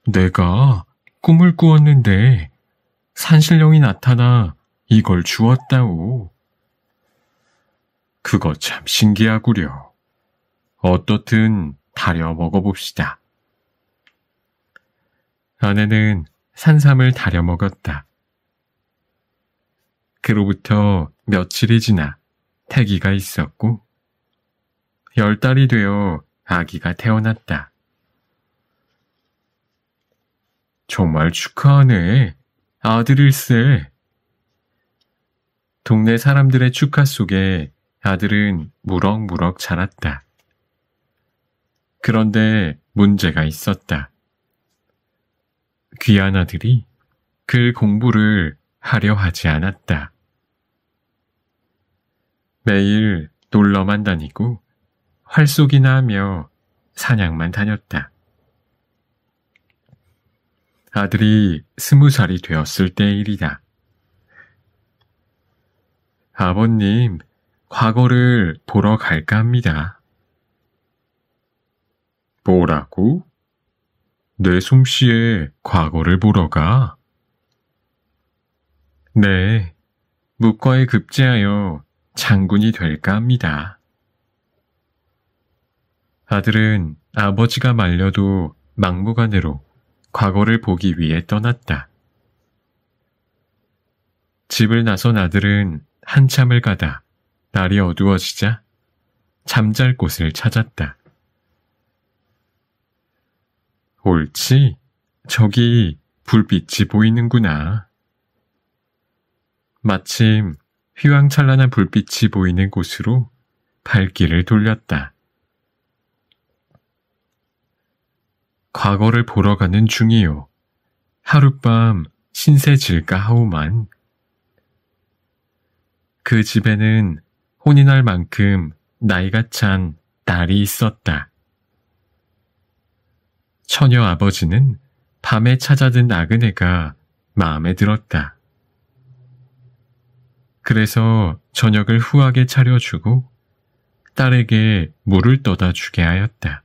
Speaker 1: 내가 꿈을 꾸었는데 산신령이 나타나 이걸 주었다오. 그거 참 신기하구려. 어떻든 다려 먹어봅시다. 아내는 산삼을 다려 먹었다. 그로부터 며칠이 지나 태기가 있었고 10달이 되어 아기가 태어났다. 정말 축하하네. 아들일세. 동네 사람들의 축하 속에 아들은 무럭무럭 자랐다. 그런데 문제가 있었다. 귀한 아들이 글 공부를 하려 하지 않았다. 매일 놀러만 다니고 활쏘기나 하며 사냥만 다녔다. 아들이 20살이 되었을 때의 일이다. 아버님, 과거를 보러 갈까 합니다. 뭐라고? 내 솜씨에 과거를 보러 가? 네, 묵과에 급제하여 장군이 될까 합니다. 아들은 아버지가 말려도 막무가내로 과거를 보기 위해 떠났다. 집을 나선 아들은 한참을 가다 날이 어두워지자 잠잘 곳을 찾았다. 옳지, 저기 불빛이 보이는구나. 마침 휘황찬란한 불빛이 보이는 곳으로 발길을 돌렸다. 과거를 보러 가는 중이요. 하룻밤 신세 질까 하오만. 그 집에는 혼이 날 만큼 나이가 찬 딸이 있었다. 처녀 아버지는 밤에 찾아든 나그네가 마음에 들었다. 그래서 저녁을 후하게 차려주고 딸에게 물을 떠다 주게 하였다.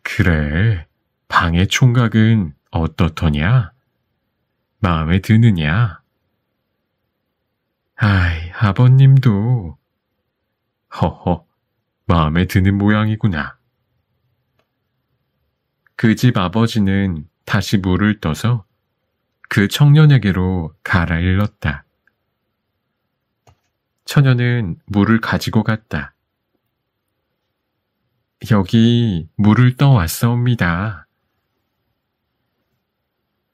Speaker 1: 그래, 방의 총각은 어떻더냐? 마음에 드느냐? 아이, 아버님도. 허허, 마음에 드는 모양이구나. 그 집 아버지는 다시 물을 떠서 그 청년에게로 갈아일렀다. 처녀는 물을 가지고 갔다. 여기 물을 떠왔사옵니다.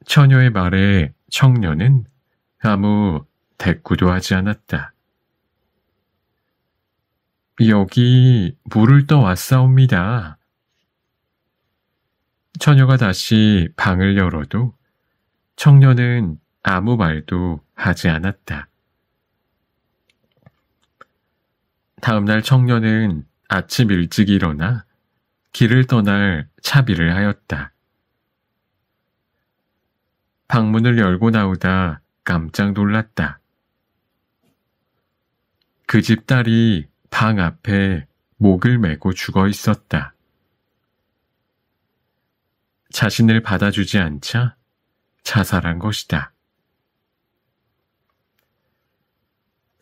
Speaker 1: 처녀의 말에 청년은 아무 대꾸도 하지 않았다. 여기 물을 떠왔사옵니다. 처녀가 다시 방을 열어도 청년은 아무 말도 하지 않았다. 다음날 청년은 아침 일찍 일어나 길을 떠날 차비를 하였다. 방문을 열고 나오다 깜짝 놀랐다. 그 집 딸이 방 앞에 목을 메고 죽어 있었다. 자신을 받아주지 않자 자살한 것이다.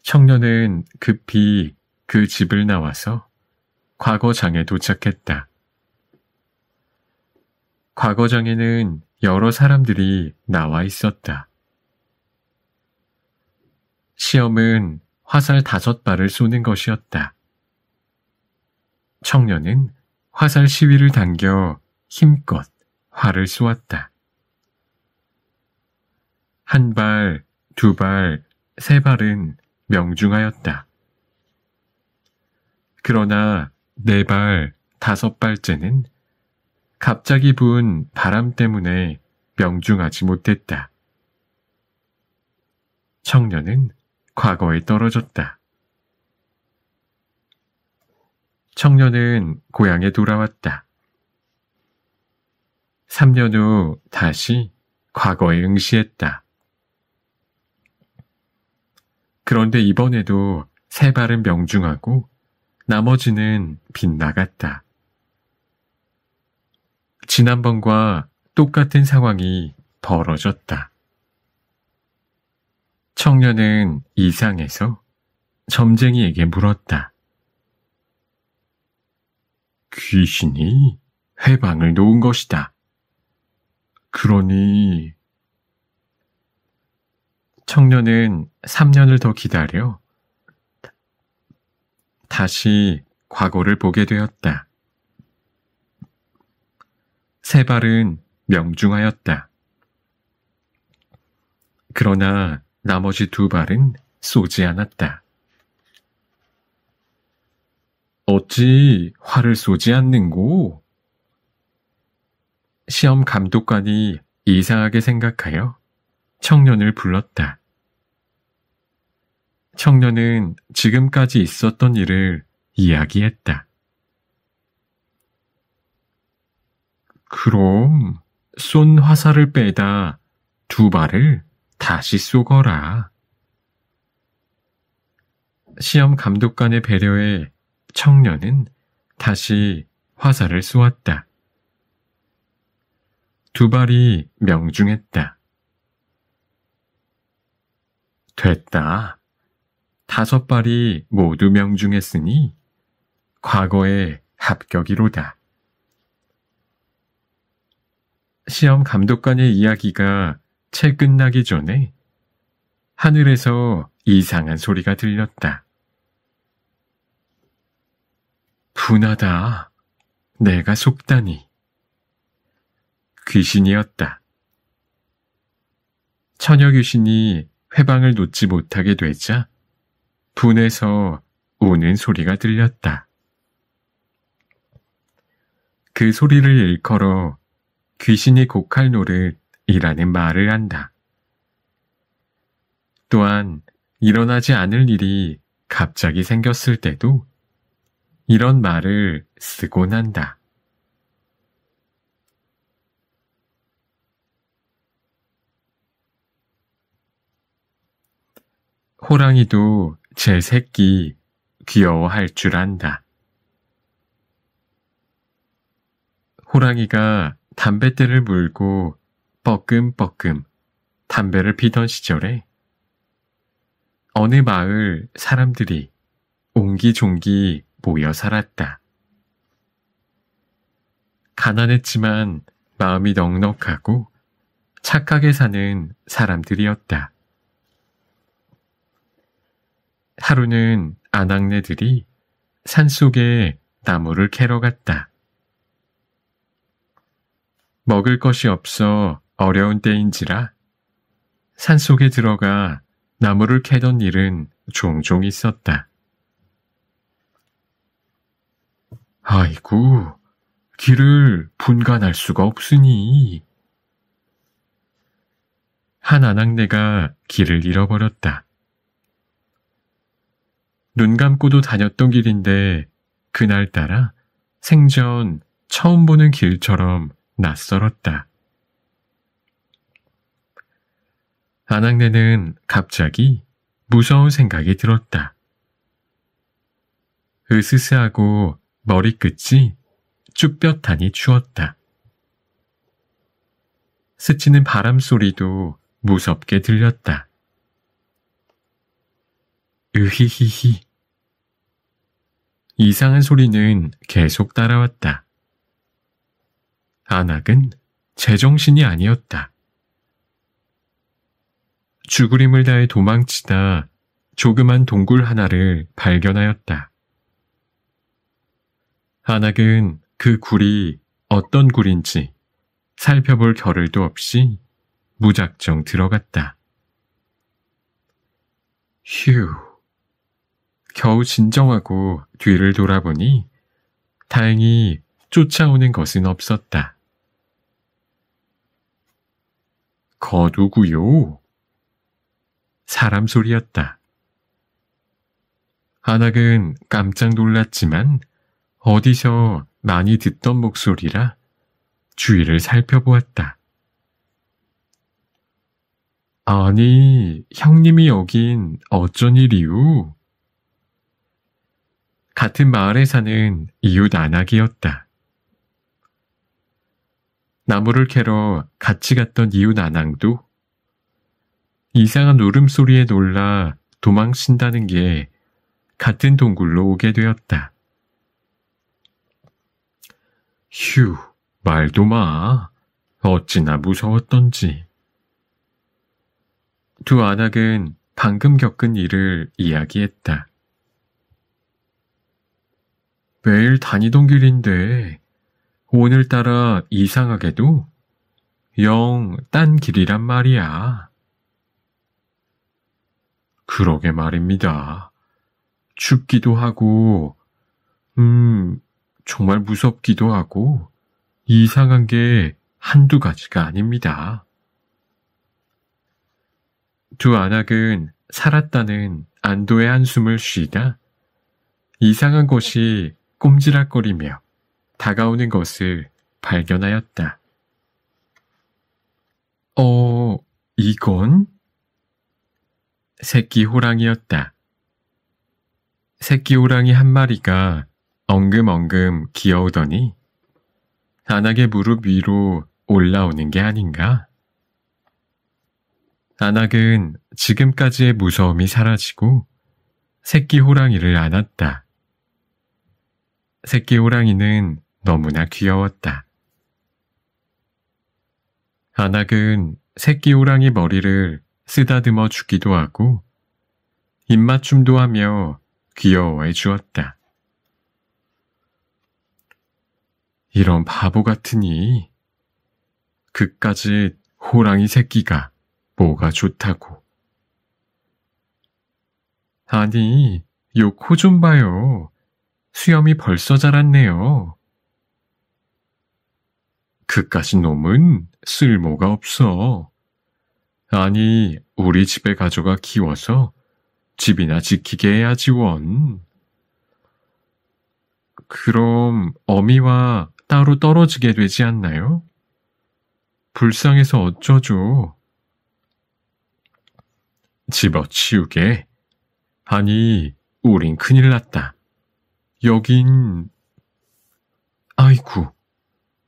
Speaker 1: 청년은 급히 그 집을 나와서 과거장에 도착했다. 과거장에는 여러 사람들이 나와 있었다. 시험은 화살 5발을 쏘는 것이었다. 청년은 화살 시위를 당겨 힘껏 활을 쏘았다. 1발, 2발, 3발은 명중하였다. 그러나 4발, 5발째는 갑자기 부은 바람 때문에 명중하지 못했다. 청년은 과거에 떨어졌다. 청년은 고향에 돌아왔다. 3년 후 다시 과거에 응시했다. 그런데 이번에도 세 발은 명중하고 나머지는 빗나갔다. 지난번과 똑같은 상황이 벌어졌다. 청년은 이상해서 점쟁이에게 물었다. 귀신이 회방을 놓은 것이다. 그러니 청년은 3년을 더 기다려 다시 과거를 보게 되었다. 세 발은 명중하였다. 그러나 나머지 두 발은 쏘지 않았다. 어찌 활을 쏘지 않는고? 시험 감독관이 이상하게 생각하여 청년을 불렀다. 청년은 지금까지 있었던 일을 이야기했다. 그럼 쏜 화살을 빼다 두 발을 다시 쏘거라. 시험 감독관의 배려에 청년은 다시 화살을 쏘았다. 두 발이 명중했다. 됐다. 5발이 모두 명중했으니 과거의 합격이로다. 시험 감독관의 이야기가 채 끝나기 전에 하늘에서 이상한 소리가 들렸다. 분하다. 내가 속다니. 귀신이었다. 처녀 귀신이 회방을 놓지 못하게 되자 분해서 우는 소리가 들렸다. 그 소리를 일컬어 귀신이 곡할 노릇이라는 말을 한다. 또한 일어나지 않을 일이 갑자기 생겼을 때도 이런 말을 쓰곤 한다. 호랑이도 제 새끼 귀여워할 줄 안다. 호랑이가 담뱃대를 물고 뻐끔뻐끔 담배를 피던 시절에 어느 마을 사람들이 옹기종기 모여 살았다. 가난했지만 마음이 넉넉하고 착하게 사는 사람들이었다. 하루는 아낙네들이 산속에 나무를 캐러 갔다. 먹을 것이 없어 어려운 때인지라 산속에 들어가 나무를 캐던 일은 종종 있었다. 아이고, 길을 분간할 수가 없으니. 한 아낙네가 길을 잃어버렸다. 눈 감고도 다녔던 길인데 그날따라 생전 처음 보는 길처럼 낯설었다. 아낙네는 갑자기 무서운 생각이 들었다. 으스스하고 머리끝이 쭈뼛하니 추웠다. 스치는 바람 소리도 무섭게 들렸다. 으히히히. 이상한 소리는 계속 따라왔다. 아낙은 제정신이 아니었다. 죽으림을 다해 도망치다 조그만 동굴 하나를 발견하였다. 아낙은 그 굴이 어떤 굴인지 살펴볼 겨를도 없이 무작정 들어갔다. 휴. 겨우 진정하고 뒤를 돌아보니 다행히 쫓아오는 것은 없었다. 거두구요. 사람 소리였다. 아낙은 깜짝 놀랐지만 어디서 많이 듣던 목소리라 주위를 살펴보았다. 아니, 형님이 여긴 어쩐 일이유? 같은 마을에 사는 이웃 안악이었다. 나무를 캐러 같이 갔던 이웃 안악도 이상한 울음소리에 놀라 도망친다는 게 같은 동굴로 오게 되었다. 휴, 말도 마. 어찌나 무서웠던지. 두 안악은 방금 겪은 일을 이야기했다. 매일 다니던 길인데 오늘따라 이상하게도 영 딴 길이란 말이야. 그러게 말입니다. 춥기도 하고, 정말 무섭기도 하고, 이상한 게 한두 가지가 아닙니다. 두 안악은 살았다는 안도의 한숨을 쉬다 이상한 것이 꼼지락거리며 다가오는 것을 발견하였다. 이건? 새끼 호랑이였다. 새끼 호랑이 한 마리가 엉금엉금 기어오더니 안악의 무릎 위로 올라오는 게 아닌가? 안악은 지금까지의 무서움이 사라지고 새끼 호랑이를 안았다. 새끼 호랑이는 너무나 귀여웠다. 안악은 새끼 호랑이 머리를 쓰다듬어 주기도 하고 입맞춤도 하며 귀여워해 주었다. 이런 바보 같으니 그까짓 호랑이 새끼가 뭐가 좋다고. 아니, 요 코 좀 봐요. 수염이 벌써 자랐네요. 그까짓 놈은 쓸모가 없어. 아니, 우리 집에 가져가 키워서 집이나 지키게 해야지 원. 그럼 어미와 따로 떨어지게 되지 않나요? 불쌍해서 어쩌죠. 집어치우게. 아니, 우린 큰일 났다. 여긴... 아이고,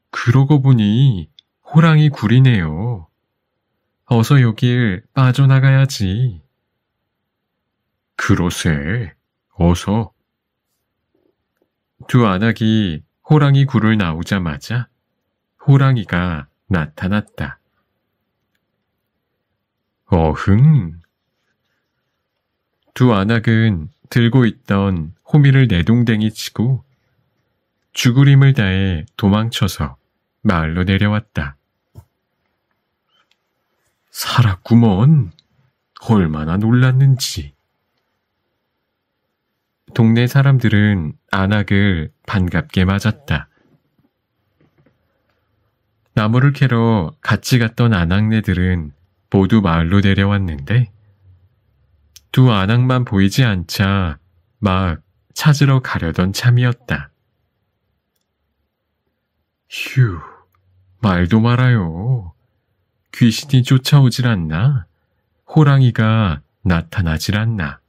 Speaker 1: 그러고 보니 호랑이 굴이네요. 어서 여길 빠져나가야지. 그러세, 어서. 두 안악이 호랑이 굴을 나오자마자 호랑이가 나타났다. 어흥. 두 안악은 들고 있던 호미를 내동댕이 치고 죽을 힘을 다해 도망쳐서 마을로 내려왔다. 살았구먼. 얼마나 놀랐는지. 동네 사람들은 안악을 반갑게 맞았다. 나무를 캐러 같이 갔던 안악네들은 모두 마을로 내려왔는데 두 안악만 보이지 않자 막 찾으러 가려던 참이었다. 휴, 말도 말아요. 귀신이 쫓아오질 않나? 호랑이가 나타나질 않나?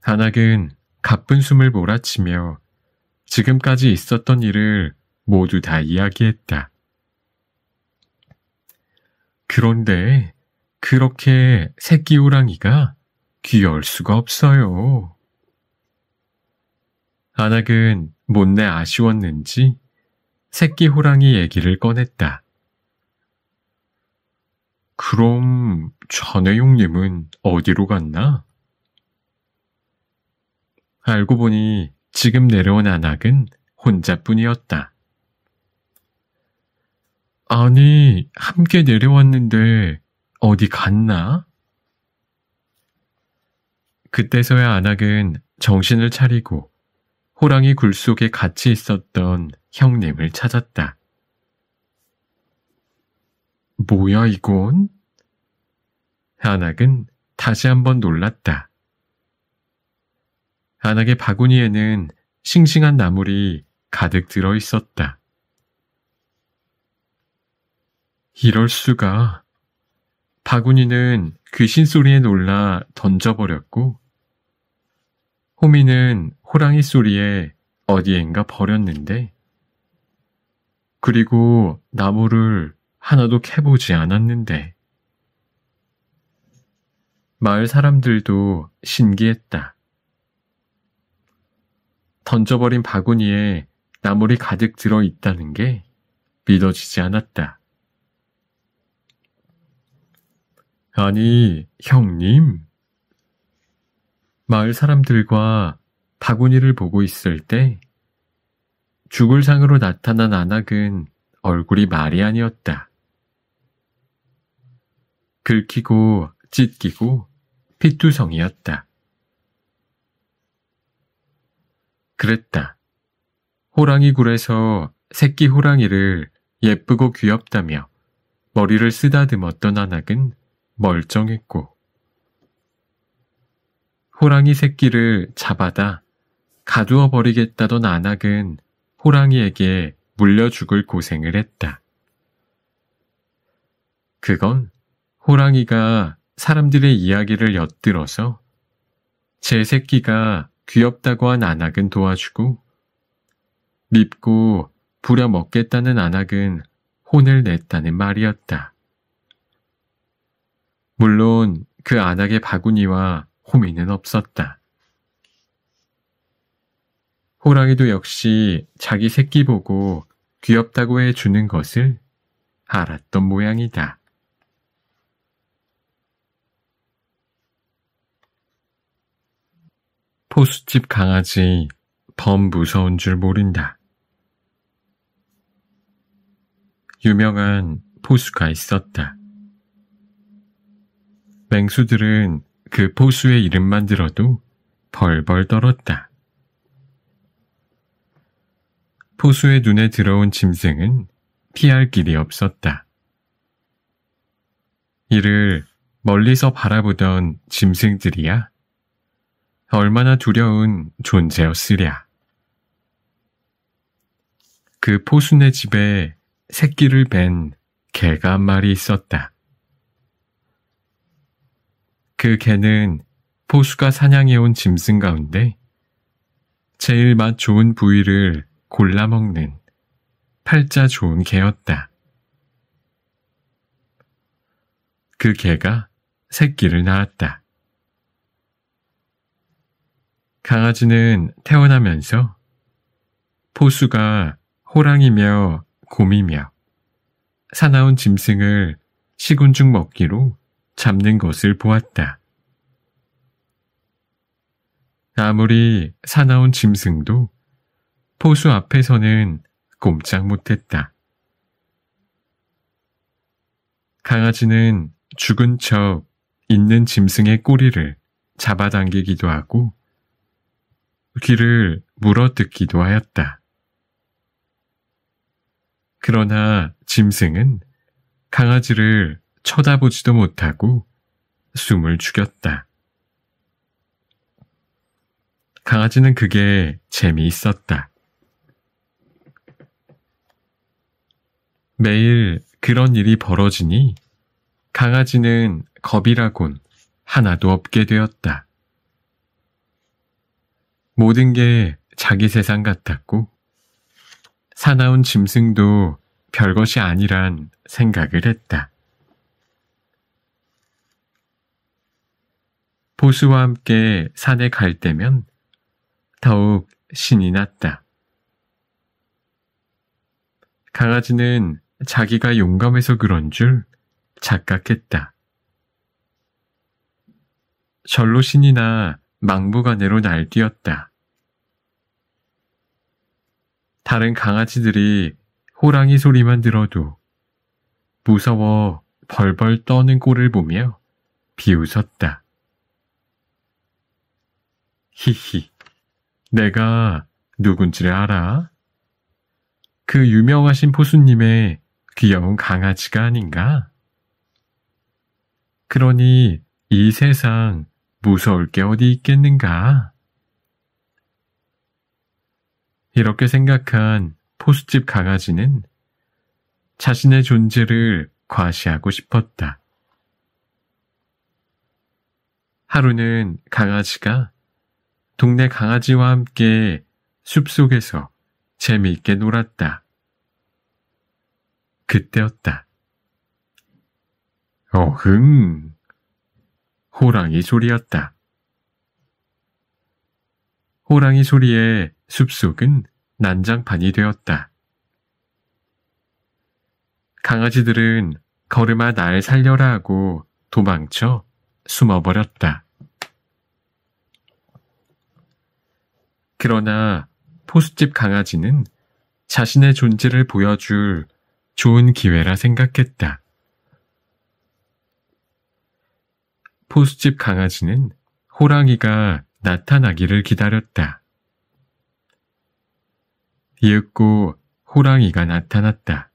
Speaker 1: 안악은 가쁜 숨을 몰아치며 지금까지 있었던 일을 모두 다 이야기했다. 그런데 그렇게 새끼 호랑이가 귀여울 수가 없어요. 안악은 못내 아쉬웠는지 새끼 호랑이 얘기를 꺼냈다. 그럼 자네 형님은 어디로 갔나? 알고 보니 지금 내려온 안악은 혼자뿐이었다. 아니, 함께 내려왔는데 어디 갔나? 그때서야 안악은 정신을 차리고 호랑이 굴 속에 같이 있었던 형님을 찾았다. 뭐야 이건? 안악은 다시 한번 놀랐다. 안악의 바구니에는 싱싱한 나물이 가득 들어 있었다. 이럴 수가. 바구니는 귀신 소리에 놀라 던져버렸고, 호미는 호랑이 소리에 어디엔가 버렸는데, 그리고 나무를 하나도 캐보지 않았는데, 마을 사람들도 신기했다. 던져버린 바구니에 나물이 가득 들어 있다는 게 믿어지지 않았다. 아니, 형님. 마을 사람들과 바구니를 보고 있을 때 죽을 상으로 나타난 안악은 얼굴이 말이 아니었다. 긁히고 찢기고 피투성이었다. 그랬다. 호랑이 굴에서 새끼 호랑이를 예쁘고 귀엽다며 머리를 쓰다듬었던 안악은 멀쩡했고, 호랑이 새끼를 잡아다 가두어 버리겠다던 안악은 호랑이에게 물려 죽을 고생을 했다. 그건 호랑이가 사람들의 이야기를 엿들어서 제 새끼가 귀엽다고 한 안악은 도와주고, 밉고 부려먹겠다는 안악은 혼을 냈다는 말이었다. 물론 그 안악의 바구니와 호미는 없었다. 호랑이도 역시 자기 새끼 보고 귀엽다고 해주는 것을 알았던 모양이다. 포수집 강아지 범 무서운 줄 모른다. 유명한 포수가 있었다. 맹수들은 그 포수의 이름만 들어도 벌벌 떨었다. 포수의 눈에 들어온 짐승은 피할 길이 없었다. 이를 멀리서 바라보던 짐승들이야 얼마나 두려운 존재였으랴. 그 포수네 집에 새끼를 벤 개가 한 마리 있었다. 그 개는 포수가 사냥해온 짐승 가운데 제일 맛 좋은 부위를 골라 먹는 팔자 좋은 개였다. 그 개가 새끼를 낳았다. 강아지는 태어나면서 포수가 호랑이며 곰이며 사나운 짐승을 시군죽 먹기로 잡는 것을 보았다. 아무리 사나운 짐승도 포수 앞에서는 꼼짝 못했다. 강아지는 죽은 척 있는 짐승의 꼬리를 잡아당기기도 하고 귀를 물어뜯기도 하였다. 그러나 짐승은 강아지를 쳐다보지도 못하고 숨을 죽였다. 강아지는 그게 재미있었다. 매일 그런 일이 벌어지니 강아지는 겁이라곤 하나도 없게 되었다. 모든 게 자기 세상 같았고 사나운 짐승도 별것이 아니란 생각을 했다. 포수와 함께 산에 갈 때면 더욱 신이 났다. 강아지는 자기가 용감해서 그런 줄 착각했다. 절로 신이 나 막무가내로 날뛰었다. 다른 강아지들이 호랑이 소리만 들어도 무서워 벌벌 떠는 꼴을 보며 비웃었다. 히히, 내가 누군지를 알아? 그 유명하신 포수님의 귀여운 강아지가 아닌가? 그러니 이 세상 무서울 게 어디 있겠는가? 이렇게 생각한 포수집 강아지는 자신의 존재를 과시하고 싶었다. 하루는 강아지가 동네 강아지와 함께 숲속에서 재미있게 놀았다. 그때였다. 어흥! 호랑이 소리였다. 호랑이 소리에 숲속은 난장판이 되었다. 강아지들은 걸음아 날 살려라 하고 도망쳐 숨어버렸다. 그러나 포수집 강아지는 자신의 존재를 보여줄 좋은 기회라 생각했다. 포수집 강아지는 호랑이가 나타나기를 기다렸다. 이윽고 호랑이가 나타났다.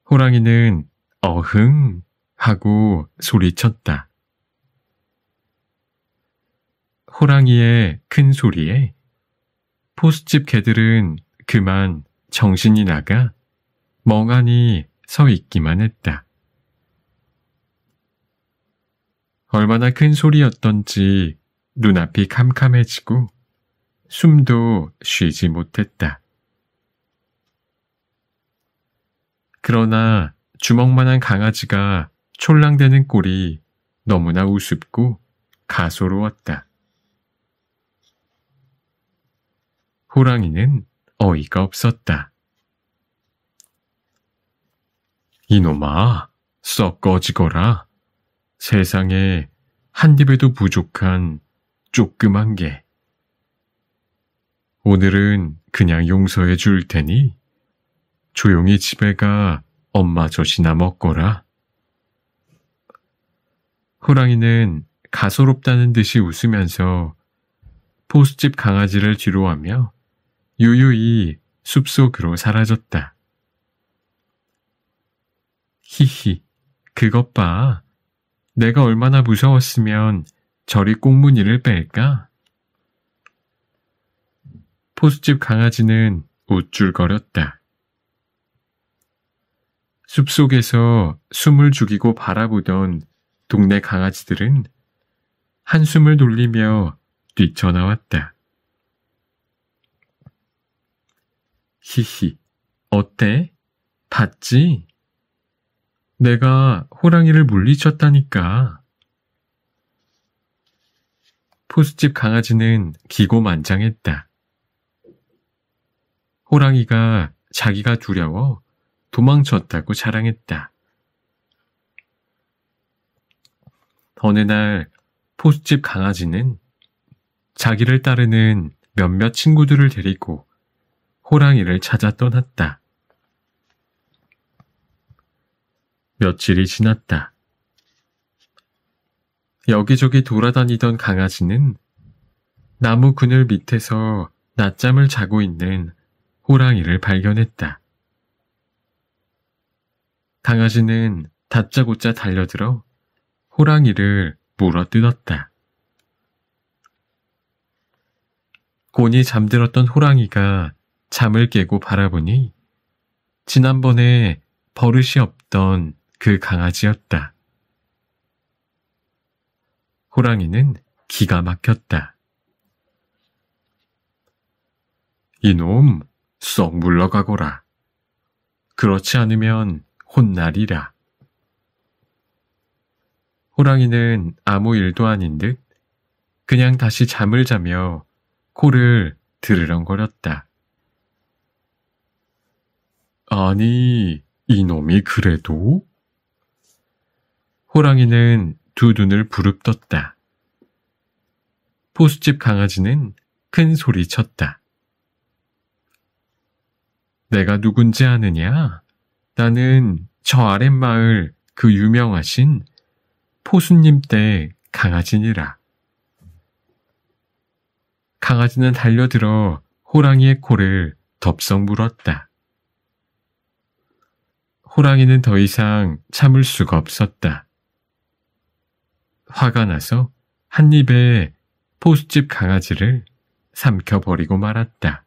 Speaker 1: 호랑이는 어흥 하고 소리쳤다. 호랑이의 큰 소리에 포수집 개들은 그만 정신이 나가 멍하니 서 있기만 했다. 얼마나 큰 소리였던지 눈앞이 캄캄해지고 숨도 쉬지 못했다. 그러나 주먹만한 강아지가 촐랑대는 꼴이 너무나 우습고 가소로웠다. 호랑이는 어이가 없었다. 이놈아, 썩 꺼지거라. 세상에 한 입에도 부족한 조그만 게. 오늘은 그냥 용서해 줄 테니 조용히 집에 가 엄마 젖이나 먹거라. 호랑이는 가소롭다는 듯이 웃으면서 포수집 강아지를 뒤로하며 유유히 숲속으로 사라졌다. 히히, 그것 봐. 내가 얼마나 무서웠으면 저리 꽁무니를 뺄까? 포수집 강아지는 우쭐거렸다. 숲속에서 숨을 죽이고 바라보던 동네 강아지들은 한숨을 돌리며 뛰쳐나왔다. 히히, 어때? 봤지? 내가 호랑이를 물리쳤다니까. 포수집 강아지는 기고만장했다. 호랑이가 자기가 두려워 도망쳤다고 자랑했다. 어느 날 포수집 강아지는 자기를 따르는 몇몇 친구들을 데리고 호랑이를 찾아 떠났다. 며칠이 지났다. 여기저기 돌아다니던 강아지는 나무 그늘 밑에서 낮잠을 자고 있는 호랑이를 발견했다. 강아지는 다짜고짜 달려들어 호랑이를 물어뜯었다. 곤히 잠들었던 호랑이가 잠을 깨고 바라보니 지난번에 버릇이 없던 그 강아지였다. 호랑이는 기가 막혔다. 이놈, 썩 물러가거라. 그렇지 않으면 혼나리라. 호랑이는 아무 일도 아닌 듯 그냥 다시 잠을 자며 코를 드르렁거렸다. 아니, 이놈이 그래도? 호랑이는 두 눈을 부릅떴다. 포수집 강아지는 큰 소리 쳤다. 내가 누군지 아느냐? 나는 저 아랫마을 그 유명하신 포수님 댁 강아지니라. 강아지는 달려들어 호랑이의 코를 덥석 물었다. 호랑이는 더 이상 참을 수가 없었다. 화가 나서 한 입에 포수집 강아지를 삼켜버리고 말았다.